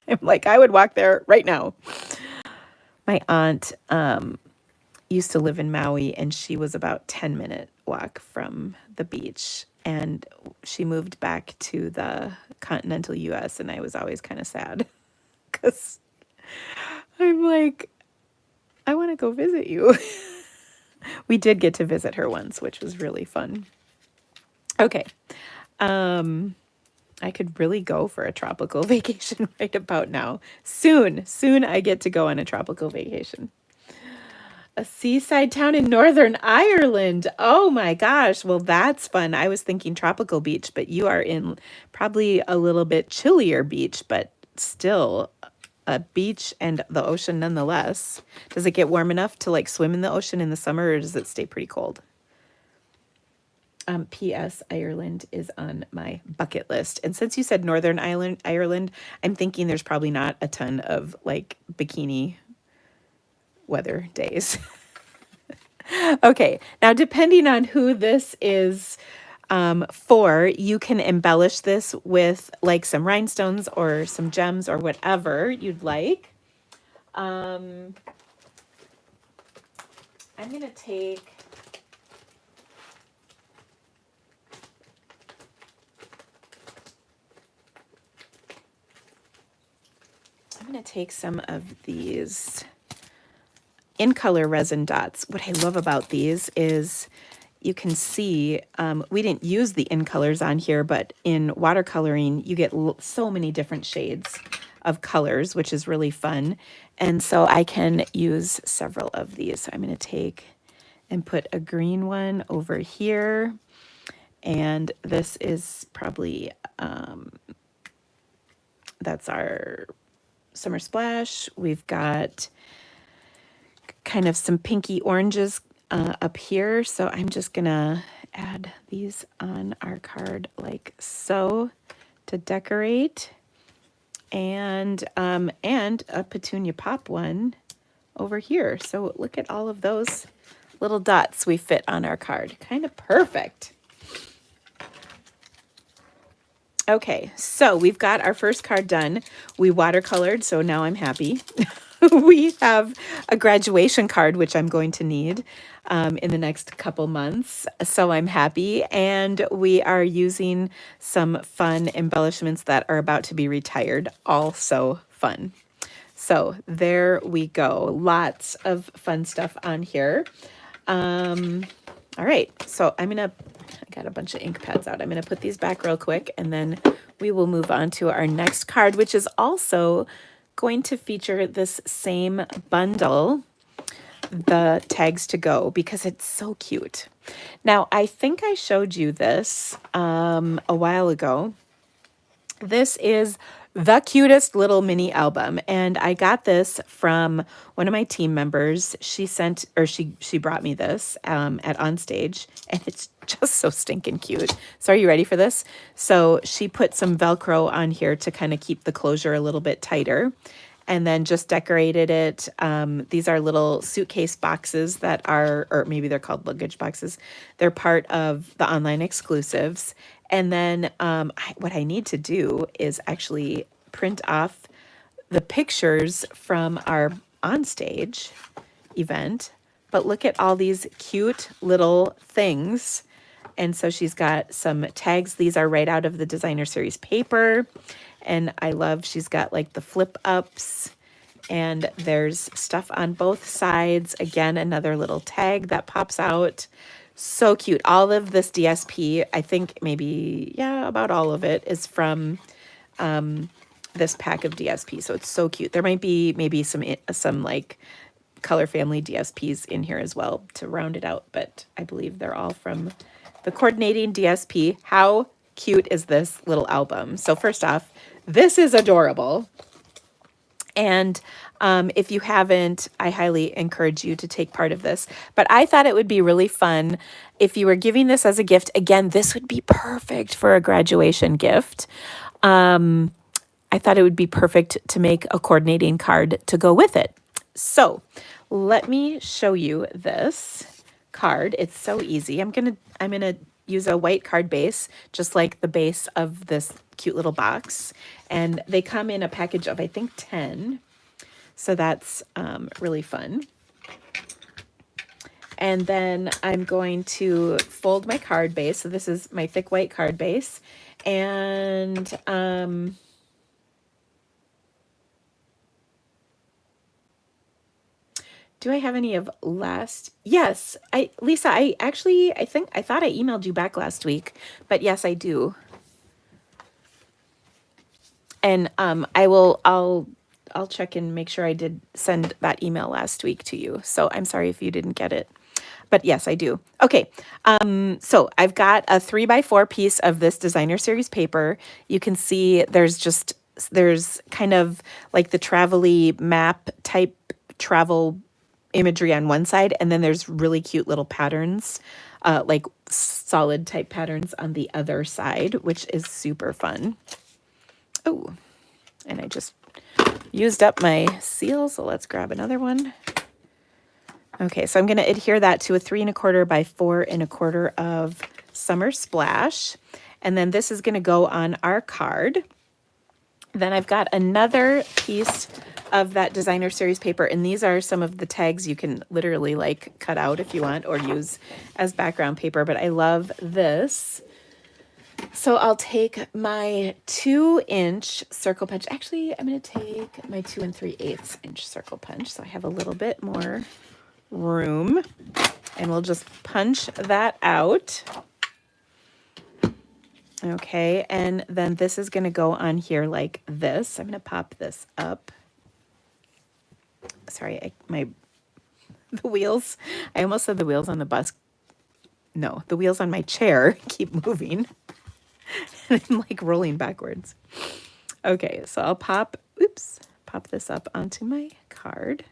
I'm like, I would walk there right now. My aunt used to live in Maui, and she was about 10-minute walk from the beach. And she moved back to the continental US, and I was always kind of sad because I'm like, I want to go visit you. We did get to visit her once, which was really fun. Okay. I could really go for a tropical vacation right about now. Soon I get to go on a tropical vacation. A seaside town in Northern Ireland. Oh my gosh. Well, that's fun. I was thinking tropical beach, but you are in probably a little bit chillier beach, but still a beach and the ocean nonetheless. Does it get warm enough to like swim in the ocean in the summer, or does it stay pretty cold? P.S. Ireland is on my bucket list. And since you said Northern Ireland, I'm thinking there's probably not a ton of like bikini weather days. Okay, now depending on who this is for, you can embellish this with like some rhinestones or some gems or whatever you'd like. I'm gonna take some of these in color resin dots. What I love about these is you can see, we didn't use the in colors on here, but in watercoloring, you get so many different shades of colors, which is really fun. And so I can use several of these. So I'm going to take and put a green one over here. And this is probably, that's our summer splash. We've got kind of some pinky oranges up here. So I'm just gonna add these on our card like so to decorate. And a petunia pop one over here. So look at all of those little dots we fit on our card. Kind of perfect. Okay, so we've got our first card done. We watercolored, so now I'm happy. We have a graduation card, which I'm going to need in the next couple months, so I'm happy. And we are using some fun embellishments that are about to be retired, also fun. So there we go. Lots of fun stuff on here. All right, so I got a bunch of ink pads out. I'm going to put these back real quick, and then we will move on to our next card, which is also going to feature this same bundle, the tags to go, because it's so cute. Now, I think I showed you this a while ago. This is the cutest little mini album, and I got this from one of my team members. She brought me this at Onstage, and it's just so stinking cute. So are you ready for this? So she put some Velcro on here to kind of keep the closure a little bit tighter, and then just decorated it. These are little suitcase boxes that are, or maybe they're called luggage boxes. They're part of the online exclusives. And then what I need to do is actually print off the pictures from our onstage event. But look at all these cute little things. And so she's got some tags. These are right out of the designer series paper. And I love, she's got like the flip ups, and there's stuff on both sides. Again, another little tag that pops out. So cute. All of this DSP, I think maybe, yeah, about all of it is from this pack of DSP. So it's so cute. There might be maybe some like Color Family DSPs in here as well to round it out, but I believe they're all from the coordinating DSP. How cute is this little album? So first off, this is adorable. And if you haven't, I highly encourage you to take part of this. But I thought it would be really fun if you were giving this as a gift. Again, this would be perfect for a graduation gift. I thought it would be perfect to make a coordinating card to go with it. So let me show you this card. It's so easy. I'm gonna use a white card base, just like the base of this cute little box. And they come in a package of, I think, 10. So that's really fun. And then I'm going to fold my card base. So this is my thick white card base. And Do I have any of last? Yes, Lisa, I thought I emailed you back last week, but yes, I do. And I'll check and make sure I did send that email last week to you. So I'm sorry if you didn't get it. But yes, I do. Okay, so I've got a 3x4 piece of this designer series paper. You can see there's kind of like the travel-y map type travel imagery on one side, and then there's really cute little patterns, like solid type patterns on the other side, which is super fun. Oh, and I just used up my seal, so let's grab another one. Okay, so I'm going to adhere that to a 3 1/4 by 4 1/4 of Summer Splash. And then this is going to go on our card. Then I've got another piece of that designer series paper, and these are some of the tags you can literally like cut out if you want or use as background paper, but I love this. So I'll take my 2-inch circle punch. Actually, I'm going to take my 2 3/8 inch circle punch, so I have a little bit more room, and we'll just punch that out. Okay, and then this is going to go on here like this. I'm going to pop this up. Sorry, the wheels. I almost said the wheels on the bus. No, the wheels on my chair keep moving. And I'm like rolling backwards. Okay, so I'll pop this up onto my card.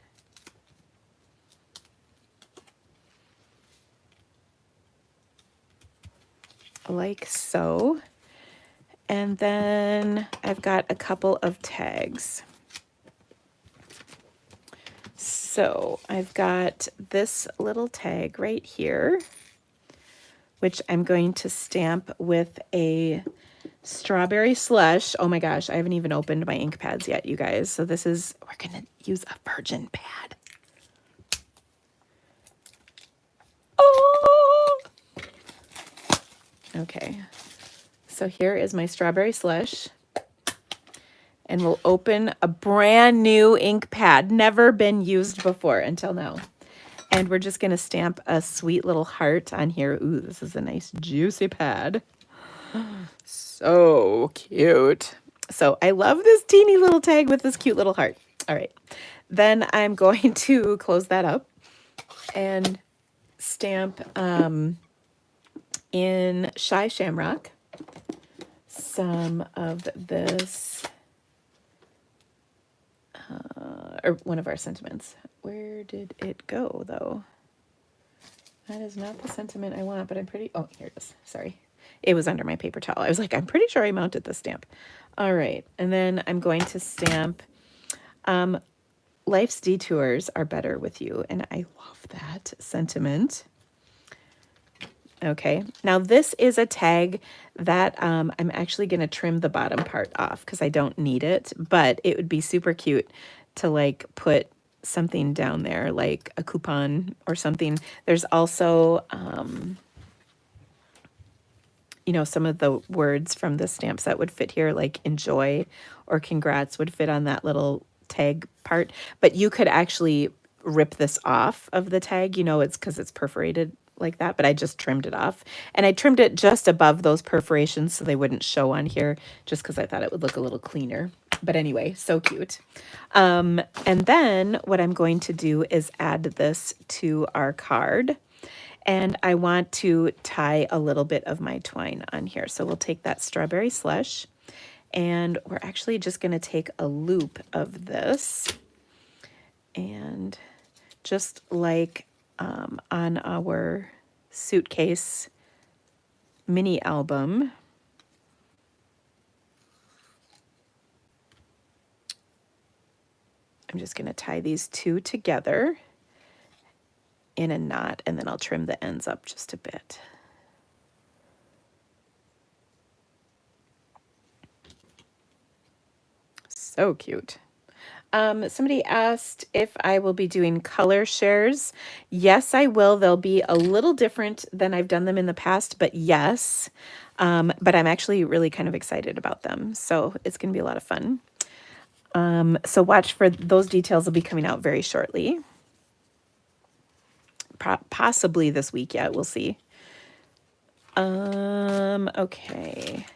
Like so. And then I've got a couple of tags. So I've got this little tag right here, which I'm going to stamp with a strawberry slush. Oh my gosh, I haven't even opened my ink pads yet, you guys. So we're going to use a virgin pad. Oh! Okay, so here is my strawberry slush. And we'll open a brand new ink pad, never been used before until now. And we're just going to stamp a sweet little heart on here. Ooh, this is a nice juicy pad. So cute. So I love this teeny little tag with this cute little heart. All right. Then I'm going to close that up and stamp in Shy Shamrock some of this, or one of our sentiments. Where did it go, though? That is not the sentiment I want, but I'm pretty... Oh, here it is. Sorry. It was under my paper towel. I was like, I'm pretty sure I mounted the stamp. All right. And then I'm going to stamp Life's Detours Are Better With You. And I love that sentiment. Okay. Now, this is a tag that I'm actually going to trim the bottom part off because I don't need it. But it would be super cute to, like, put something down there, like a coupon or something. There's also, you know, some of the words from the stamp set would fit here, like enjoy or congrats would fit on that little tag part. But you could actually rip this off of the tag, you know, it's because it's perforated like that, but I just trimmed it off. And I trimmed it just above those perforations so they wouldn't show on here, just because I thought it would look a little cleaner. But anyway, so cute. And then what I'm going to do is add this to our card. And I want to tie a little bit of my twine on here. So we'll take that strawberry slush, and we're actually just going to take a loop of this. And just like on our suitcase mini album, I'm just going to tie these two together in a knot, and then I'll trim the ends up just a bit. So cute. Somebody asked if I will be doing color shares. Yes, I will. They'll be a little different than I've done them in the past, but yes. But I'm actually really kind of excited about them. So it's going to be a lot of fun. So watch for those details will be coming out very shortly. possibly this week yet. We'll see. Okay.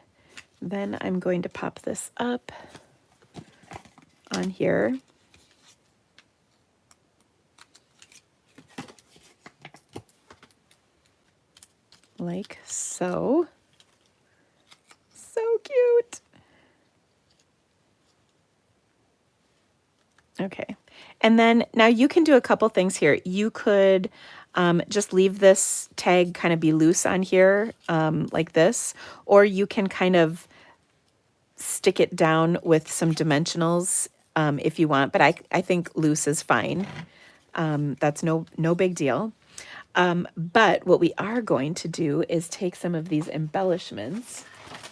Then I'm going to pop this up on here. Like so. So cute. Okay. And then now you can do a couple things here. You could just leave this tag kind of be loose on here like this, or you can kind of stick it down with some dimensionals if you want, but I think loose is fine. That's no big deal. But what we are going to do is take some of these embellishments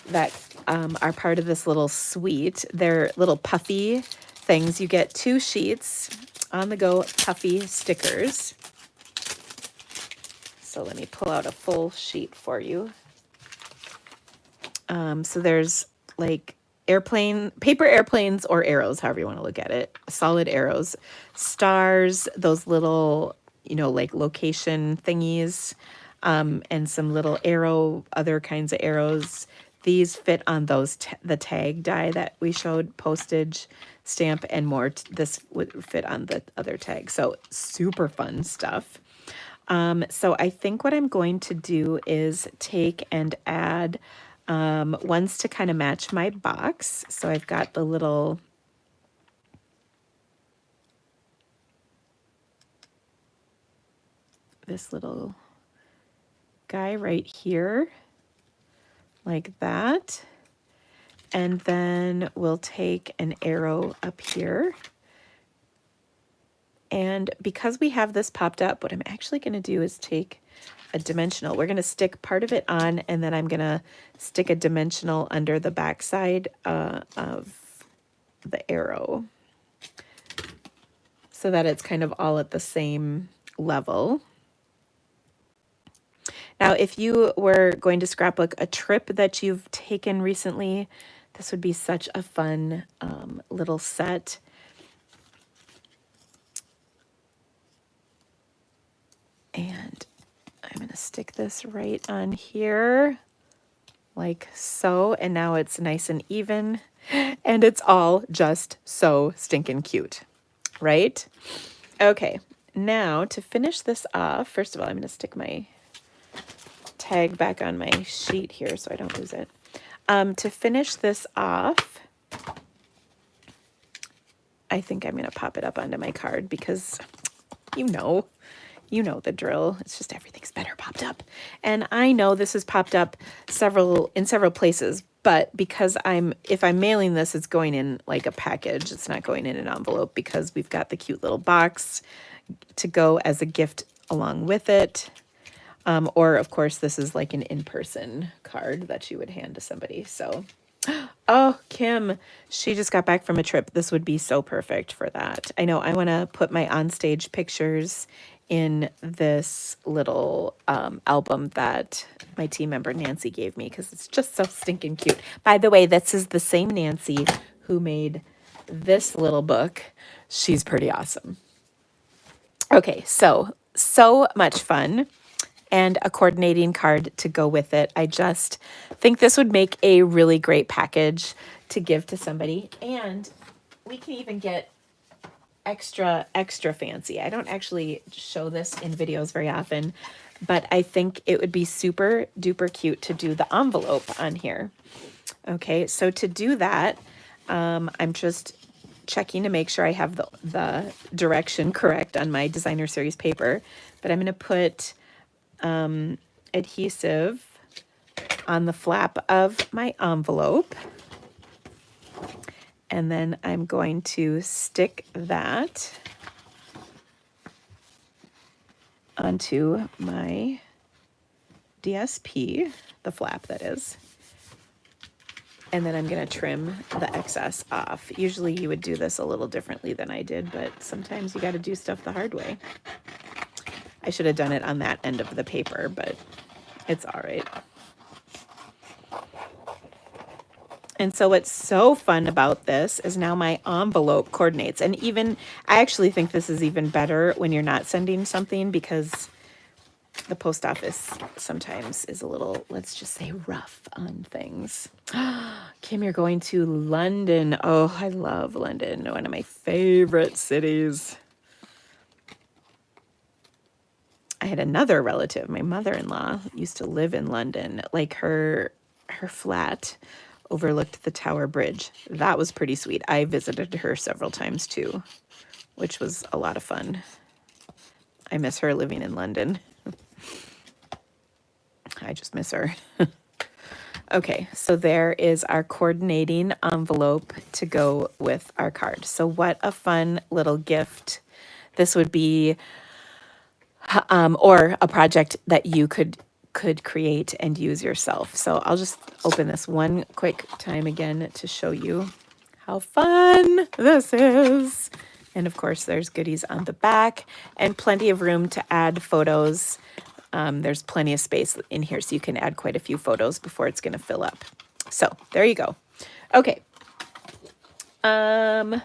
that are part of this little suite. They're little puffy things. You get 2 sheets on the go puffy stickers. So let me pull out a full sheet for you. So there's like paper airplanes or arrows, however you want to look at it. Solid arrows, stars, those little, like location thingies, and some little other kinds of arrows. These fit on those, the tag die that we showed, postage stamp and more. This would fit on the other tag. So super fun stuff. So I think what I'm going to do is take and add ones to kind of match my box. So I've got the little this little guy right here, like that. And then we'll take an arrow up here. And because we have this popped up, what I'm actually going to do is take a dimensional. We're going to stick part of it on, and then I'm going to stick a dimensional under the back side of the arrow so that it's kind of all at the same level. Now, if you were going to scrapbook a trip that you've taken recently, this would be such a fun little set. And I'm going to stick this right on here like so. And now it's nice and even. And it's all just so stinking cute, right? Okay, now to finish this off, first of all, I'm going to stick my tag back on my sheet here so I don't lose it. To finish this off, I think I'm going to pop it up onto my card because you know the drill. It's just everything's better popped up. And I know this is popped up in several places, but because if I'm mailing this, it's going in like a package. It's not going in an envelope because we've got the cute little box to go as a gift along with it. Or of course, this is like an in-person card that you would hand to somebody. So, oh, Kim, she just got back from a trip. This would be so perfect for that. I know I want to put my onstage pictures in this little album that my team member Nancy gave me because it's just so stinking cute. By the way, this is the same Nancy who made this little book. She's pretty awesome. Okay, so much fun. And a coordinating card to go with it. I just think this would make a really great package to give to somebody. And we can even get extra fancy. I don't actually show this in videos very often, but I think it would be super duper cute to do the envelope on here. Okay, so to do that, I'm just checking to make sure I have the direction correct on my designer series paper, but I'm going to put adhesive on the flap of my envelope. And then I'm going to stick that onto my DSP, the flap that is. And then I'm going to trim the excess off. Usually you would do this a little differently than I did, but sometimes you got to do stuff the hard way. I should have done it on that end of the paper, but it's all right. And so what's so fun about this is now my envelope coordinates. And even, I actually think this is even better when you're not sending something because the post office sometimes is a little, let's just say, rough on things. Kim, you're going to London. Oh, I love London. One of my favorite cities. I had another relative, my mother-in-law, used to live in London. Like her flat overlooked the Tower Bridge. That was pretty sweet. I visited her several times too, which was a lot of fun. I miss her living in London. I just miss her. Okay, so there is our coordinating envelope to go with our card. So what a fun little gift this would be, or a project that you could create and use yourself. So I'll just open this one quick time again to show you how fun this is. And of course, there's goodies on the back and plenty of room to add photos. There's plenty of space in here, so you can add quite a few photos before it's going to fill up. So there you go. Okay. What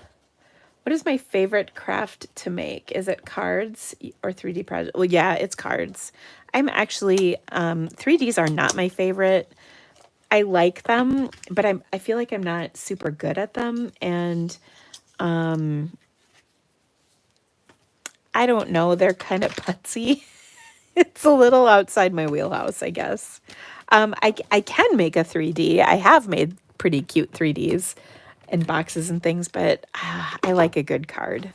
is my favorite craft to make? Is it cards or 3D project? Well, yeah, it's cards. I'm actually, 3Ds are not my favorite. I like them, but I feel like I'm not super good at them. And, I don't know, they're kind of putsy. It's a little outside my wheelhouse, I guess. I can make a 3D. I have made pretty cute 3Ds and boxes and things, but I like a good card.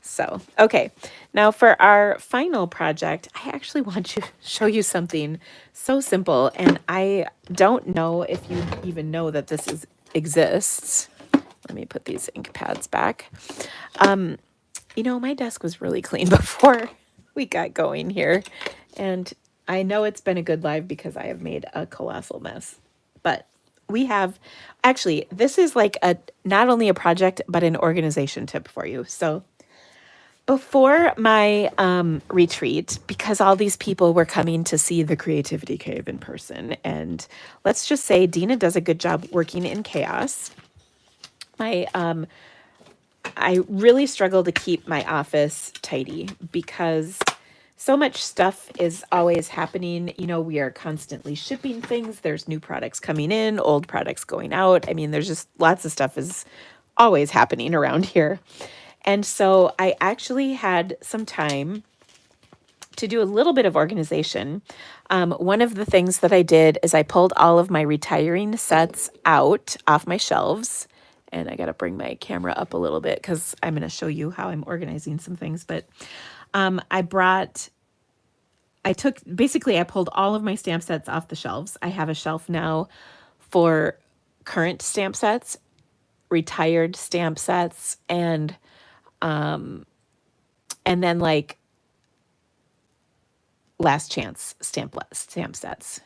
So, okay. Now for our final project, I actually want to show you something so simple, and I don't know if you even know that this exists. Let me put these ink pads back. You know, my desk was really clean before we got going here, and I know it's been a good live because I have made a colossal mess. But we have, actually, this is like not only a project, but an organization tip for you. So before my retreat, because all these people were coming to see the Creativity Cave in person, and let's just say Dina does a good job working in chaos. I really struggle to keep my office tidy because so much stuff is always happening. You know, we are constantly shipping things. There's new products coming in, old products going out. I mean, there's just lots of stuff is always happening around here. And so I actually had some time to do a little bit of organization. One of the things that I did is I pulled all of my retiring sets out off my shelves. And I got to bring my camera up a little bit because I'm going to show you how I'm organizing some things. But I pulled all of my stamp sets off the shelves. I have a shelf now for current stamp sets, retired stamp sets, and then like last chance stamp sets.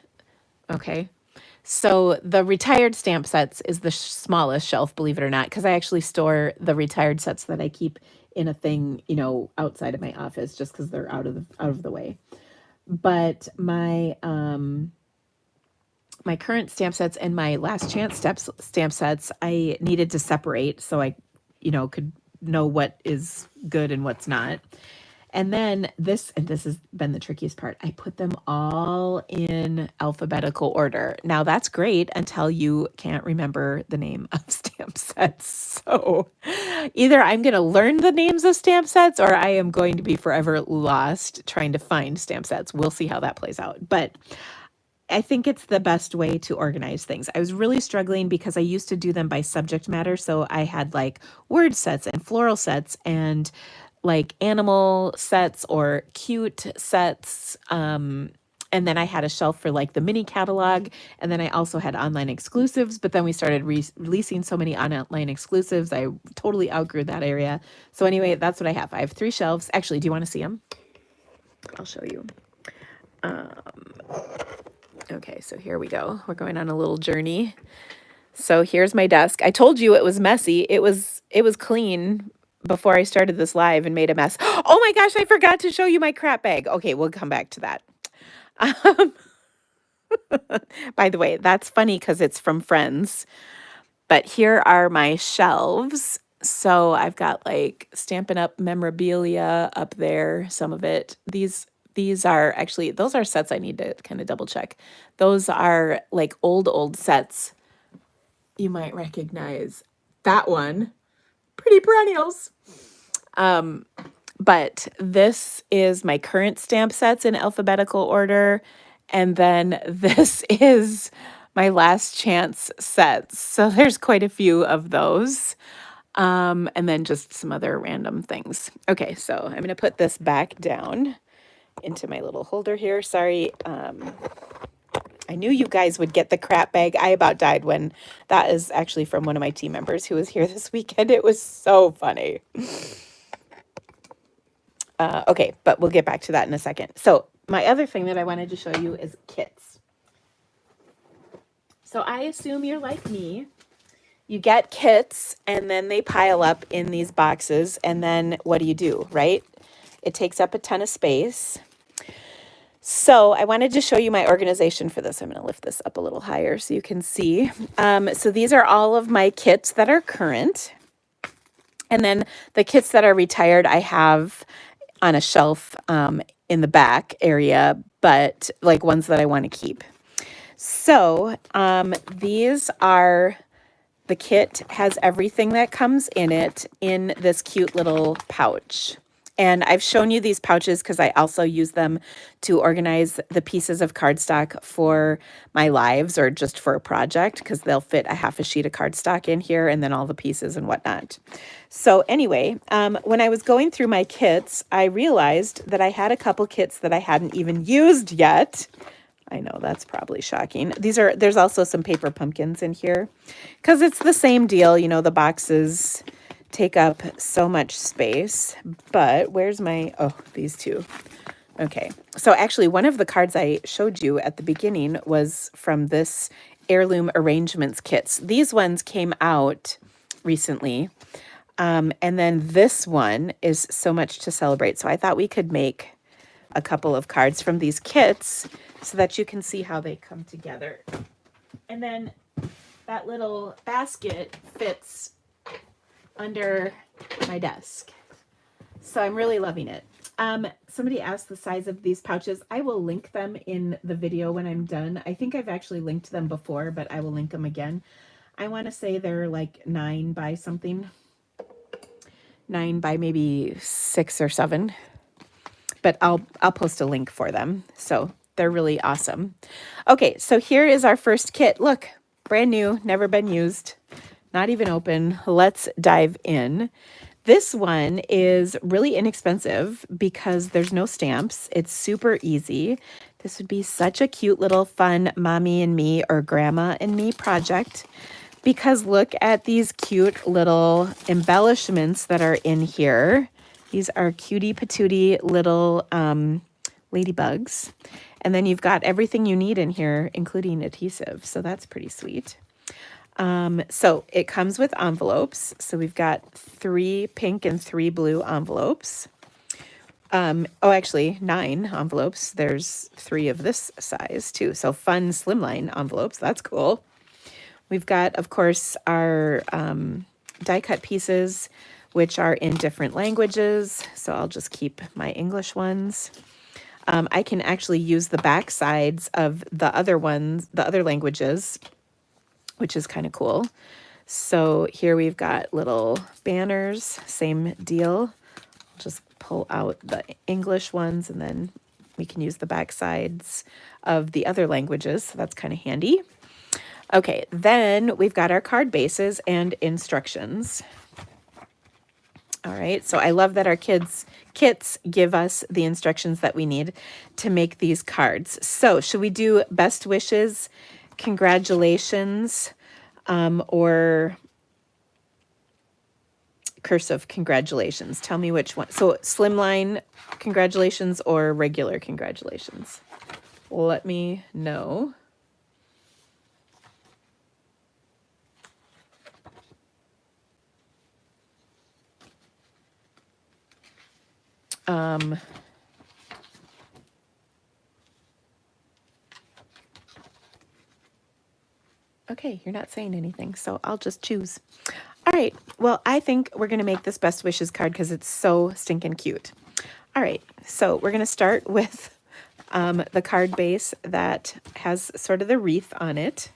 Okay. So the retired stamp sets is the smallest shelf, believe it or not, because I actually store the retired sets that I keep in a thing, you know, outside of my office, just because they're out of the way. But my my current stamp sets and my last chance stamp sets, I needed to separate so I, you know, could know what is good and what's not. And then this has been the trickiest part. I put them all in alphabetical order. Now that's great until you can't remember the name of stamp sets. So either I'm going to learn the names of stamp sets or I am going to be forever lost trying to find stamp sets. We'll see how that plays out. But I think it's the best way to organize things. I was really struggling because I used to do them by subject matter. So I had like word sets and floral sets and like animal sets or cute sets. And then I had a shelf for like the mini catalog. And then I also had online exclusives, but then we started releasing so many online exclusives. I totally outgrew that area. So anyway, that's what I have. I have 3 shelves. Actually, do you want to see them? I'll show you. Okay, so here we go. We're going on a little journey. So here's my desk. I told you it was messy. It was clean before I started this live and made a mess. Oh my gosh, I forgot to show you my crap bag. Okay, we'll come back to that. By the way, that's funny because it's from Friends. But here are my shelves. So I've got like Stampin' Up! Memorabilia up there, some of it. These these are actually, those are sets I need to kind of double check. Those are like old sets. You might recognize that one. Pretty Perennials. But this is my current stamp sets in alphabetical order. And then this is my last chance sets. So there's quite a few of those. And then just some other random things. Okay, so I'm going to put this back down into my little holder here. Sorry. I knew you guys would get the crap bag. I about died when that is actually from one of my team members who was here this weekend. It was so funny. Okay, but we'll get back to that in a second. So my other thing that I wanted to show you is kits. So I assume you're like me. You get kits and then they pile up in these boxes. And then what do, right? It takes up a ton of space. So I wanted to show you my organization for this. I'm going to lift this up a little higher so you can see. So these are all of my kits that are current. And then the kits that are retired, I have on a shelf in the back area, but like ones that I want to keep. So these are, the kit has everything that comes in it in this cute little pouch. And I've shown you these pouches because I also use them to organize the pieces of cardstock for my lives or just for a project, because they'll fit a half a sheet of cardstock in here and then all the pieces and whatnot. So anyway, when I was going through my kits, I realized that I had a couple kits that I hadn't even used yet. I know that's probably shocking. There's also some paper pumpkins in here because it's the same deal. You know, the boxes take up so much space, but where's my, oh, these two. Okay. So actually one of the cards I showed you at the beginning was from this Heirloom Arrangements kits. These ones came out recently. And then this one is So Much to Celebrate. So I thought we could make a couple of cards from these kits so that you can see how they come together. And then that little basket fits under my desk. So I'm really loving it. Somebody asked the size of these pouches. I will link them in the video when I'm done. I think I've actually linked them before, but I will link them again. I want to say they're like 9 by something. 9 by maybe 6 or 7. But I'll post a link for them. So they're really awesome. Okay, so here is our first kit. Look, brand new, never been used. Not even open. Let's dive in. This one is really inexpensive because there's no stamps. It's super easy. This would be such a cute little fun mommy and me or grandma and me project, because look at these cute little embellishments that are in here. These are cutie patootie little ladybugs. And then you've got everything you need in here, including adhesive. So that's pretty sweet. So it comes with envelopes. So we've got 3 pink and 3 blue envelopes. Actually 9 envelopes. There's 3 of this size too. So fun slimline envelopes. That's cool. We've got, of course, our die cut pieces, which are in different languages. So I'll just keep my English ones. I can actually use the back sides of the other ones, the other languages, which is kind of cool. So here we've got little banners, same deal. Just pull out the English ones and then we can use the back sides of the other languages. So that's kind of handy. Okay, then we've got our card bases and instructions. All right, so I love that our kits give us the instructions that we need to make these cards. So should we do best wishes, congratulations, or cursive congratulations? Tell me which one. So slimline congratulations or regular congratulations? Let me know. Okay, you're not saying anything, so I'll just choose. All right, well, I think we're going to make this best wishes card because it's so stinking cute. All right, so we're going to start with the card base that has sort of the wreath on it.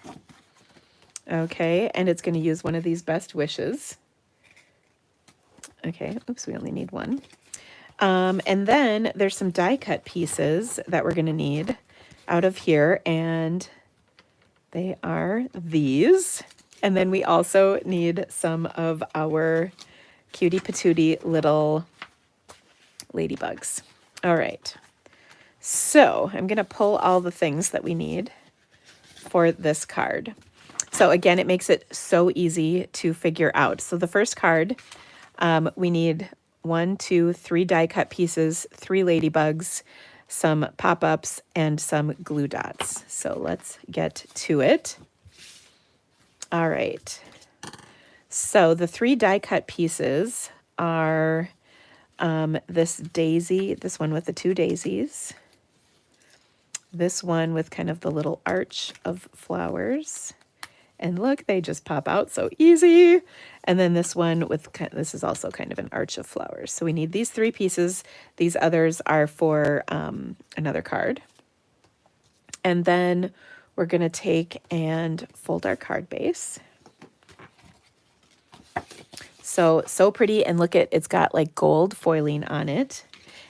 Okay, and it's going to use one of these best wishes. Okay, oops, we only need one. And then there's some die cut pieces that we're going to need out of here, and they are these. And then we also need some of our cutie patootie little ladybugs. All right. So I'm going to pull all the things that we need for this card. So again, it makes it so easy to figure out. So the first card, we need 1, 2, 3 die cut pieces, 3 ladybugs, some pop-ups, and some glue dots. So let's get to it. All right. So the 3 die cut pieces are this daisy, this one with the 2 daisies, this one with kind of the little arch of flowers, and look, they just pop out so easy. And then this one with, this is also kind of an arch of flowers. So we need these 3 pieces. These others are for another card. And then we're going to take and fold our card base. So pretty, and look at, it's got like gold foiling on it.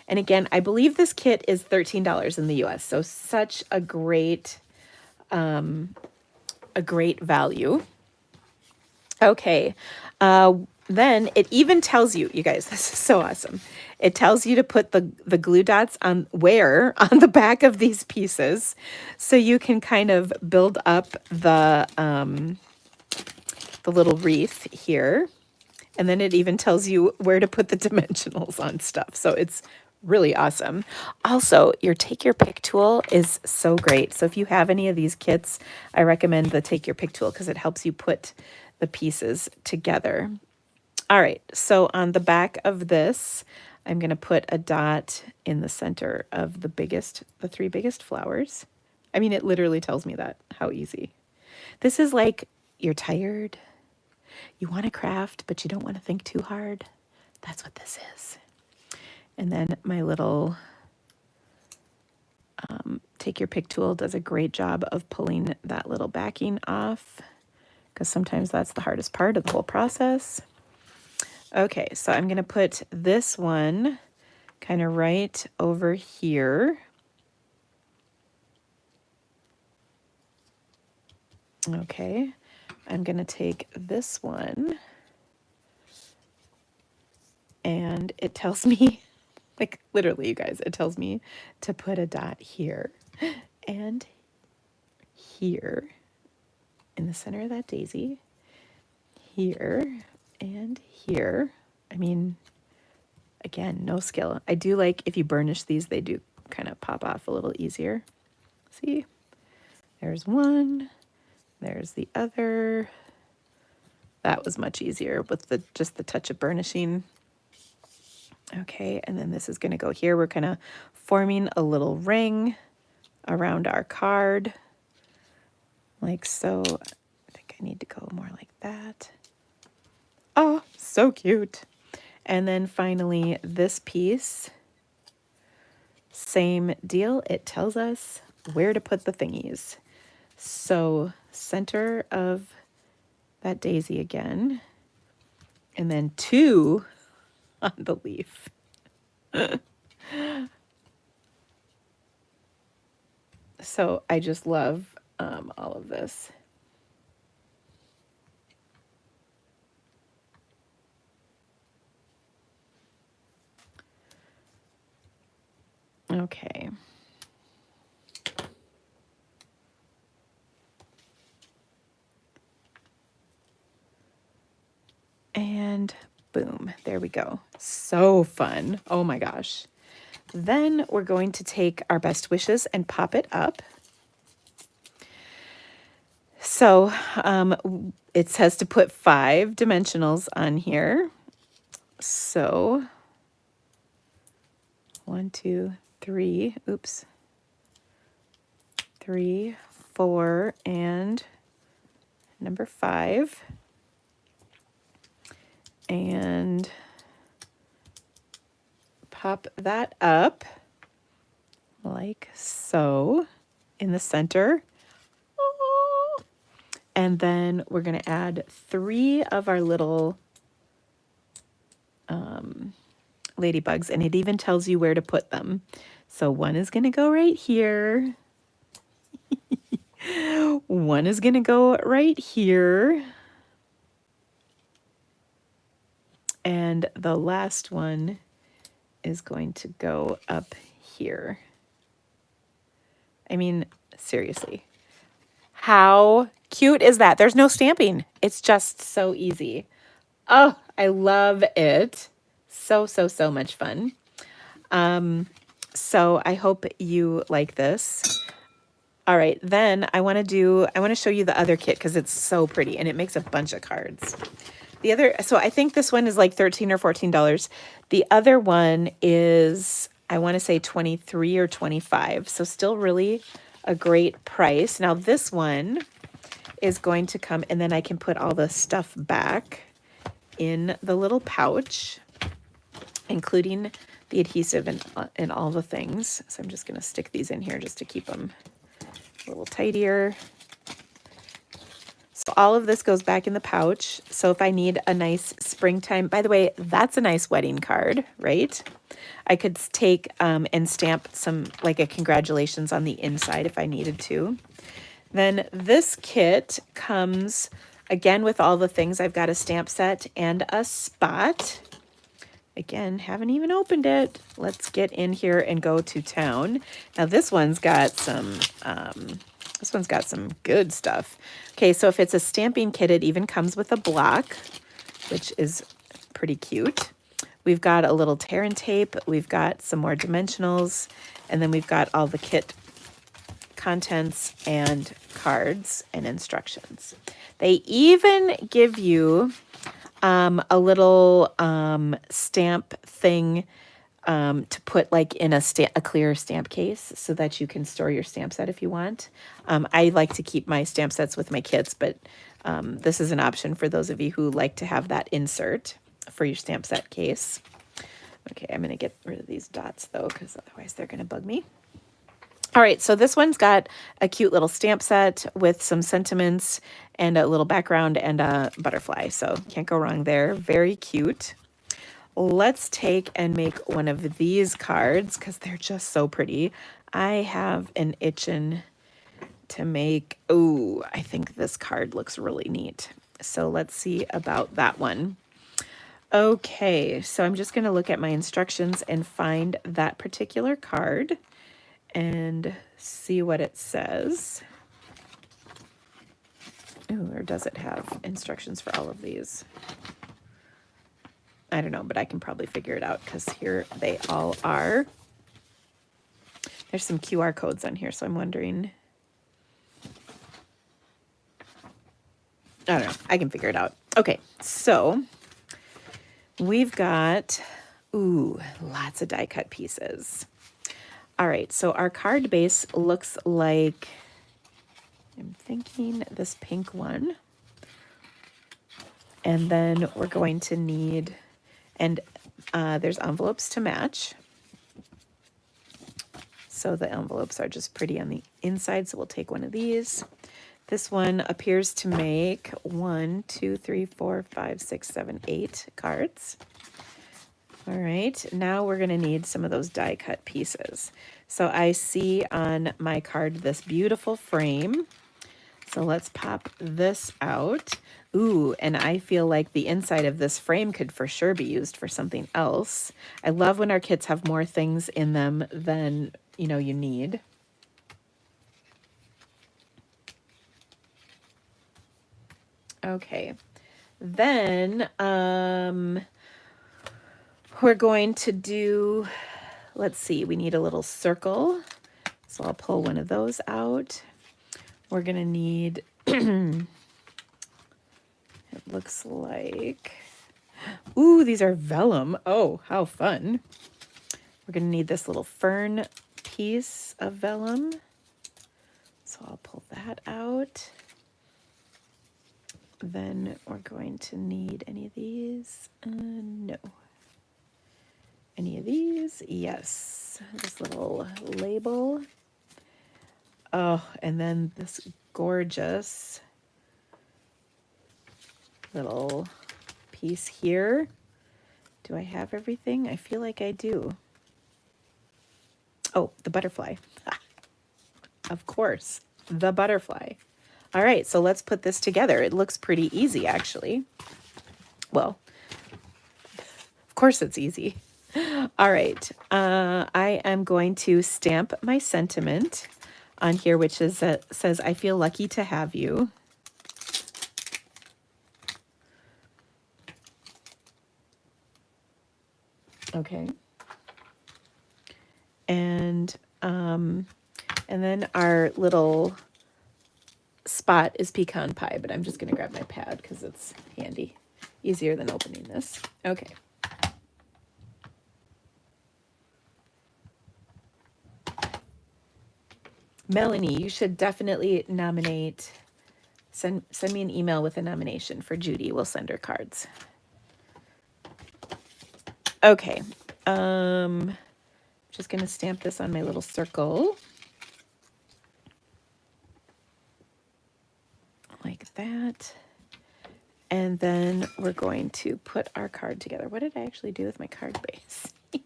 And again, I believe this kit is $13 in the US. So such a great value. Okay. Then it even tells you, you guys, this is so awesome. It tells you to put the glue dots on where on the back of these pieces, so you can kind of build up the little wreath here. And then it even tells you where to put the dimensionals on stuff. So it's really awesome. Also, your Take Your Pick tool is so great. So if you have any of these kits, I recommend the Take Your Pick tool because it helps you put the pieces together. All right, so on the back of this, I'm going to put a dot in the center of the 3 biggest flowers. I mean, it literally tells me that. How easy. This is like you're tired. You want to craft, but you don't want to think too hard. That's what this is. And then my little Take Your Pick tool does a great job of pulling that little backing off, because sometimes that's the hardest part of the whole process. Okay, so I'm going to put this one kind of right over here. Okay, I'm going to take this one, and it tells me, like literally, you guys, it tells me to put a dot here and here in the center of that daisy, here and here. I mean, again, no skill. I do like if you burnish these, they do kind of pop off a little easier. See, there's one, there's the other. That was much easier with just the touch of burnishing. Okay, and then this is going to go here. We're kind of forming a little ring around our card, like so. I think I need to go more like that. Oh, so cute. And then finally, this piece, same deal. It tells us where to put the thingies. So center of that daisy again, and then 2 on the leaf. So I just love all of this. Okay. And boom, there we go. So fun. Oh my gosh. Then we're going to take our best wishes and pop it up. So it says to put 5 dimensionals on here. So 1, 2, 3, oops, 3, 4, and number 5. And pop that up like so in the center. And then we're going to add 3 of our little ladybugs, and it even tells you where to put them. So one is going to go right here. One is going to go right here. And the last one is going to go up here. I mean, seriously. How cute is that? There's no stamping. It's just so easy. Oh, I love it. So, so, so much fun. So I hope you like this. All right, then I want to show you the other kit because it's so pretty and it makes a bunch of cards. So I think this one is like $13 or $14. The other one is, I want to say 23 or 25. So still really a great price. Now this one is going to come, and then I can put all the stuff back in the little pouch, including the adhesive and all the things. So I'm just going to stick these in here just to keep them a little tidier. So all of this goes back in the pouch. So if I need a nice springtime, by the way, that's a nice wedding card, right? I could take and stamp some, like a congratulations on the inside if I needed to. Then this kit comes again with all the things. I've got a stamp set and a spot. Again, haven't even opened it. Let's get in here and go to town. Now this one's got some good stuff. Okay, so if it's a stamping kit, it even comes with a block, which is pretty cute. We've got a little tear and tape. We've got some more dimensionals, and then we've got all the kit contents and cards and instructions. They even give you a little stamp thing to put like in a clear stamp case so that you can store your stamp set if you want. I like to keep my stamp sets with my kits, but this is an option for those of you who like to have that insert for your stamp set case. Okay, I'm going to get rid of these dots though, because otherwise they're going to bug me. All right, so this one's got a cute little stamp set with some sentiments and a little background and a butterfly. So can't go wrong there. Very cute. Let's take and make one of these cards because they're just so pretty. I have an itching to make, oh, I think this card looks really neat. So let's see about that one. Okay, so I'm just going to look at my instructions and find that particular card and see what it says. Ooh, or does it have instructions for all of these? I don't know, but I can probably figure it out because here they all are. There's some QR codes on here, so I'm wondering. I don't know. I can figure it out. Okay, so we've got, ooh, lots of die cut pieces. All right, so our card base looks like, I'm thinking this pink one. And then we're going to need, and there's envelopes to match. So the envelopes are just pretty on the inside, so we'll take one of these. This one appears to make 1, 2, 3, 4, 5, 6, 7, 8 cards. All right, now we're gonna need some of those die cut pieces. So I see on my card this beautiful frame. So let's pop this out. Ooh, and I feel like the inside of this frame could for sure be used for something else. I love when our kits have more things in them than, you know, you need. Okay, then we're going to do, let's see, we need a little circle. So I'll pull one of those out. We're going to need, it looks like, ooh, these are vellum. Oh, how fun. We're going to need this little fern piece of vellum. So I'll pull that out. Then we're going to need any of these. No. Any of these? Yes. This little label. Oh, and then this gorgeous little piece here. Do I have everything? I feel like I do. Oh, the butterfly. Of course, the butterfly. All right, so let's put this together. It looks pretty easy, actually. Well, of course it's easy. All right, I am going to stamp my sentiment on here, which is says, I feel lucky to have you. Okay. And then our little spot is pecan pie, but I'm just going to grab my pad because it's handy. Easier than opening this. Okay. Melanie, you should definitely nominate. Send me an email with a nomination for Judy. We'll send her cards. Okay. Just going to stamp this on my little circle. Like that. And then we're going to put our card together. What did I actually do with my card base? I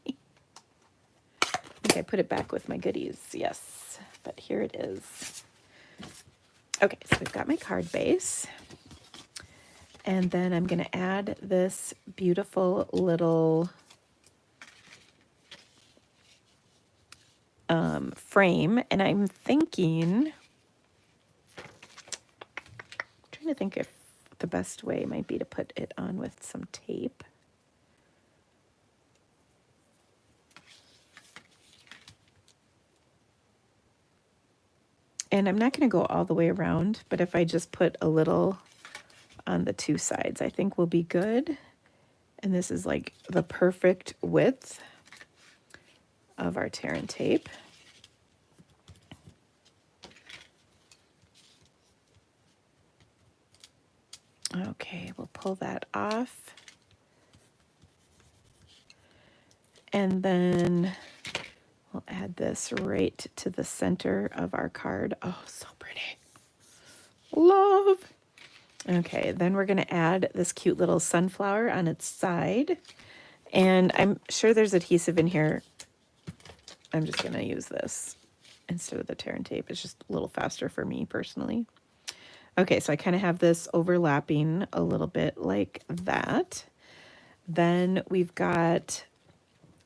think I put it back with my goodies. Yes, but here it is. Okay, so we've got my card base. And then I'm going to add this beautiful little frame. And I'm trying to think if the best way might be to put it on with some tape. And I'm not going to go all the way around, but if I just put a little on the two sides, I think will be good. And this is like the perfect width of our tear and tape. Okay, we'll pull that off. And then we'll add this right to the center of our card. Oh, so pretty. Love. Okay, then we're going to add this cute little sunflower on its side. And I'm sure there's adhesive in here. I'm just going to use this instead of the tear and tape. It's just a little faster for me personally. Okay, so I kind of have this overlapping a little bit like that. Then we've got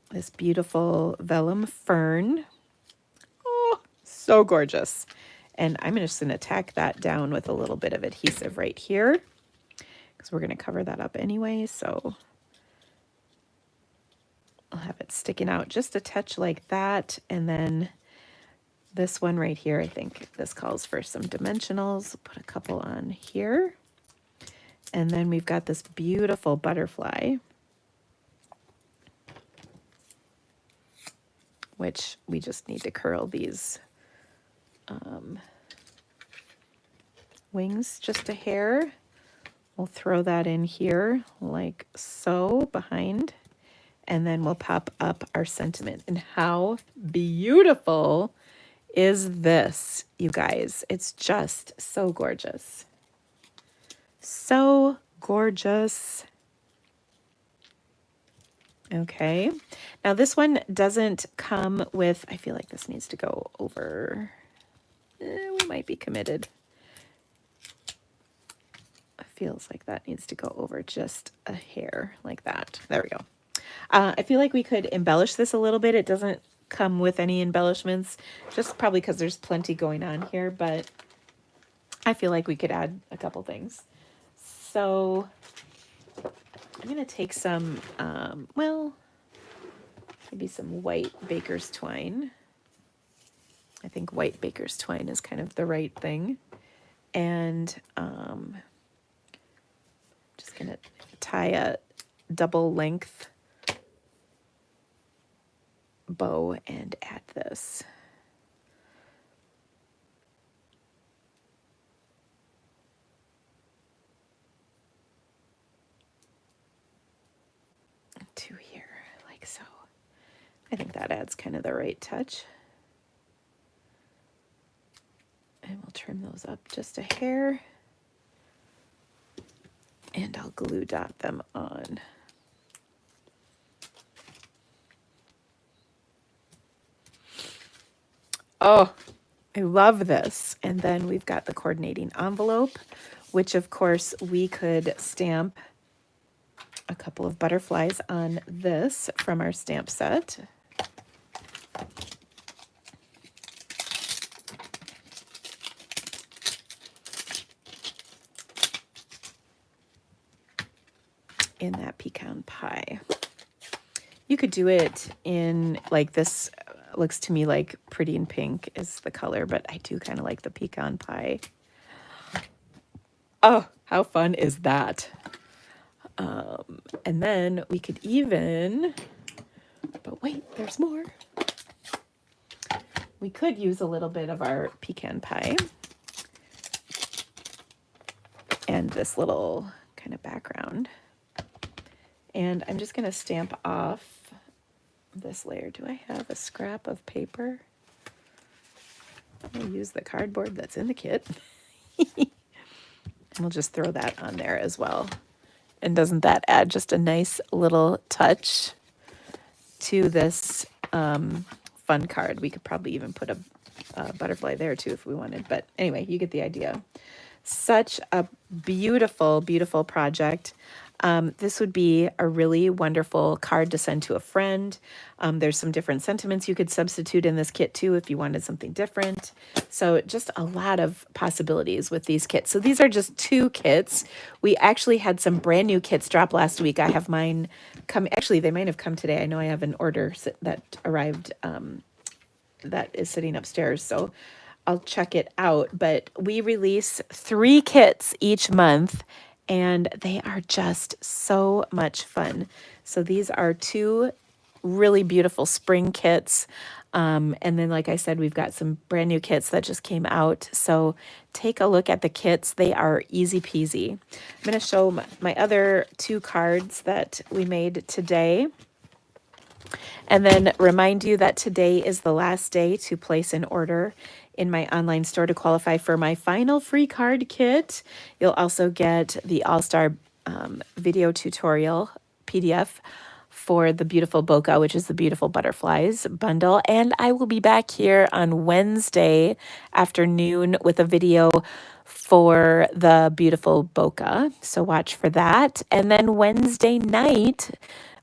this beautiful vellum fern. Oh, so gorgeous. And I'm just going to tack that down with a little bit of adhesive right here because we're going to cover that up anyway. So I'll have it sticking out just a touch like that. And then this one right here, I think this calls for some dimensionals. Put a couple on here. And then we've got this beautiful butterfly, which we just need to curl these wings just a hair. We'll throw that in here like so behind, and then we'll pop up our sentiment. And how beautiful is this, you guys? It's just so gorgeous. So gorgeous. Okay, now this one doesn't come with, I feel like this needs to go over. We might be committed. Feels like that needs to go over just a hair like that. There we go. I feel like we could embellish this a little bit. It doesn't come with any embellishments, just probably because there's plenty going on here, but I feel like we could add a couple things. So I'm going to take some, well, maybe some white baker's twine. I think white baker's twine is kind of the right thing. And just going to tie a double length bow and add this. To here, like so. I think that adds kind of the right touch. And we'll trim those up just a hair. And I'll glue dot them on. Oh, I love this. And then we've got the coordinating envelope, which of course we could stamp a couple of butterflies on this from our stamp set. In that pecan pie. You could do it in like this, looks to me like Pretty in Pink is the color, but I do kind of like the pecan pie. Oh, how fun is that? And then we could even, but wait, there's more. We could use a little bit of our pecan pie and this little kind of background. And I'm just going to stamp off this layer. Do I have a scrap of paper? I'll use the cardboard that's in the kit. And we'll just throw that on there as well. And doesn't that add just a nice little touch to this fun card? We could probably even put a butterfly there too if we wanted. But anyway, you get the idea. Such a beautiful, beautiful project. This would be a really wonderful card to send to a friend. There's some different sentiments you could substitute in this kit too if you wanted something different. So just a lot of possibilities with these kits. So these are just 2 kits. We actually had some brand new kits drop last week. I have mine come, actually they might have come today. I know I have an order that arrived that is sitting upstairs. So I'll check it out. But we release 3 kits each month, and they are just so much fun. So these are 2 really beautiful spring kits. And then, like I said, we've got some brand new kits that just came out. So take a look at the kits. They are easy peasy. I'm going to show my other 2 cards that we made today. And then remind you that today is the last day to place an order in my online store to qualify for my final free card kit. You'll also get the All-Star video tutorial PDF for the beautiful bokeh, which is the beautiful butterflies bundle. And I will be back here on Wednesday afternoon with a video for the beautiful bokeh. So watch for that. And then Wednesday night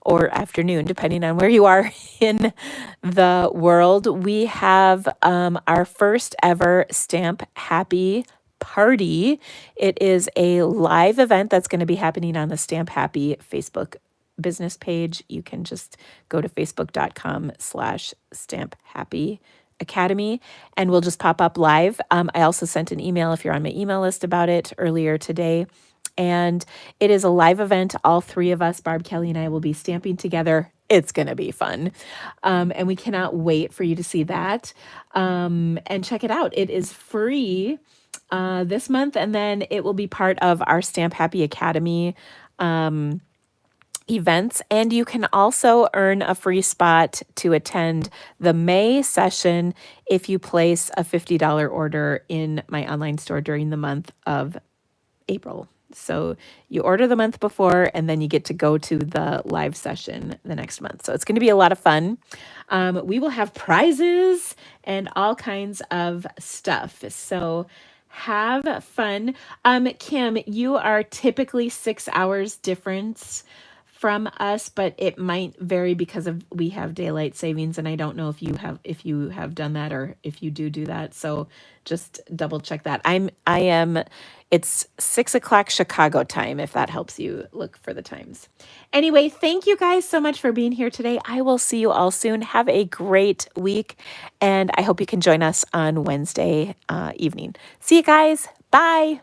or afternoon, depending on where you are in the world, we have our first ever Stamp Happy party. It is a live event that's going to be happening on the Stamp Happy Facebook business page. You can just go to facebook.com/Stamp Happy Academy and we'll just pop up live. I also sent an email if you're on my email list about it earlier today. And it is a live event. All 3 of us, Barb, Kelly, and I, will be stamping together. It's going to be fun. And we cannot wait for you to see that. And check it out. It is free this month. And then it will be part of our Stamp Happy Academy events. And you can also earn a free spot to attend the May session if you place a $50 order in my online store during the month of April. So you order the month before and then you get to go to the live session the next month. So it's going to be a lot of fun. We will have prizes and all kinds of stuff. So have fun. Kim, you are typically 6 hours difference from us, but it might vary because of we have daylight savings, and I don't know if you have done that or if you do that. So just double check that. It's 6 o'clock Chicago time, if that helps you look for the times. Anyway, thank you guys so much for being here today. I will see you all soon. Have a great week, and I hope you can join us on Wednesday evening. See you guys. Bye.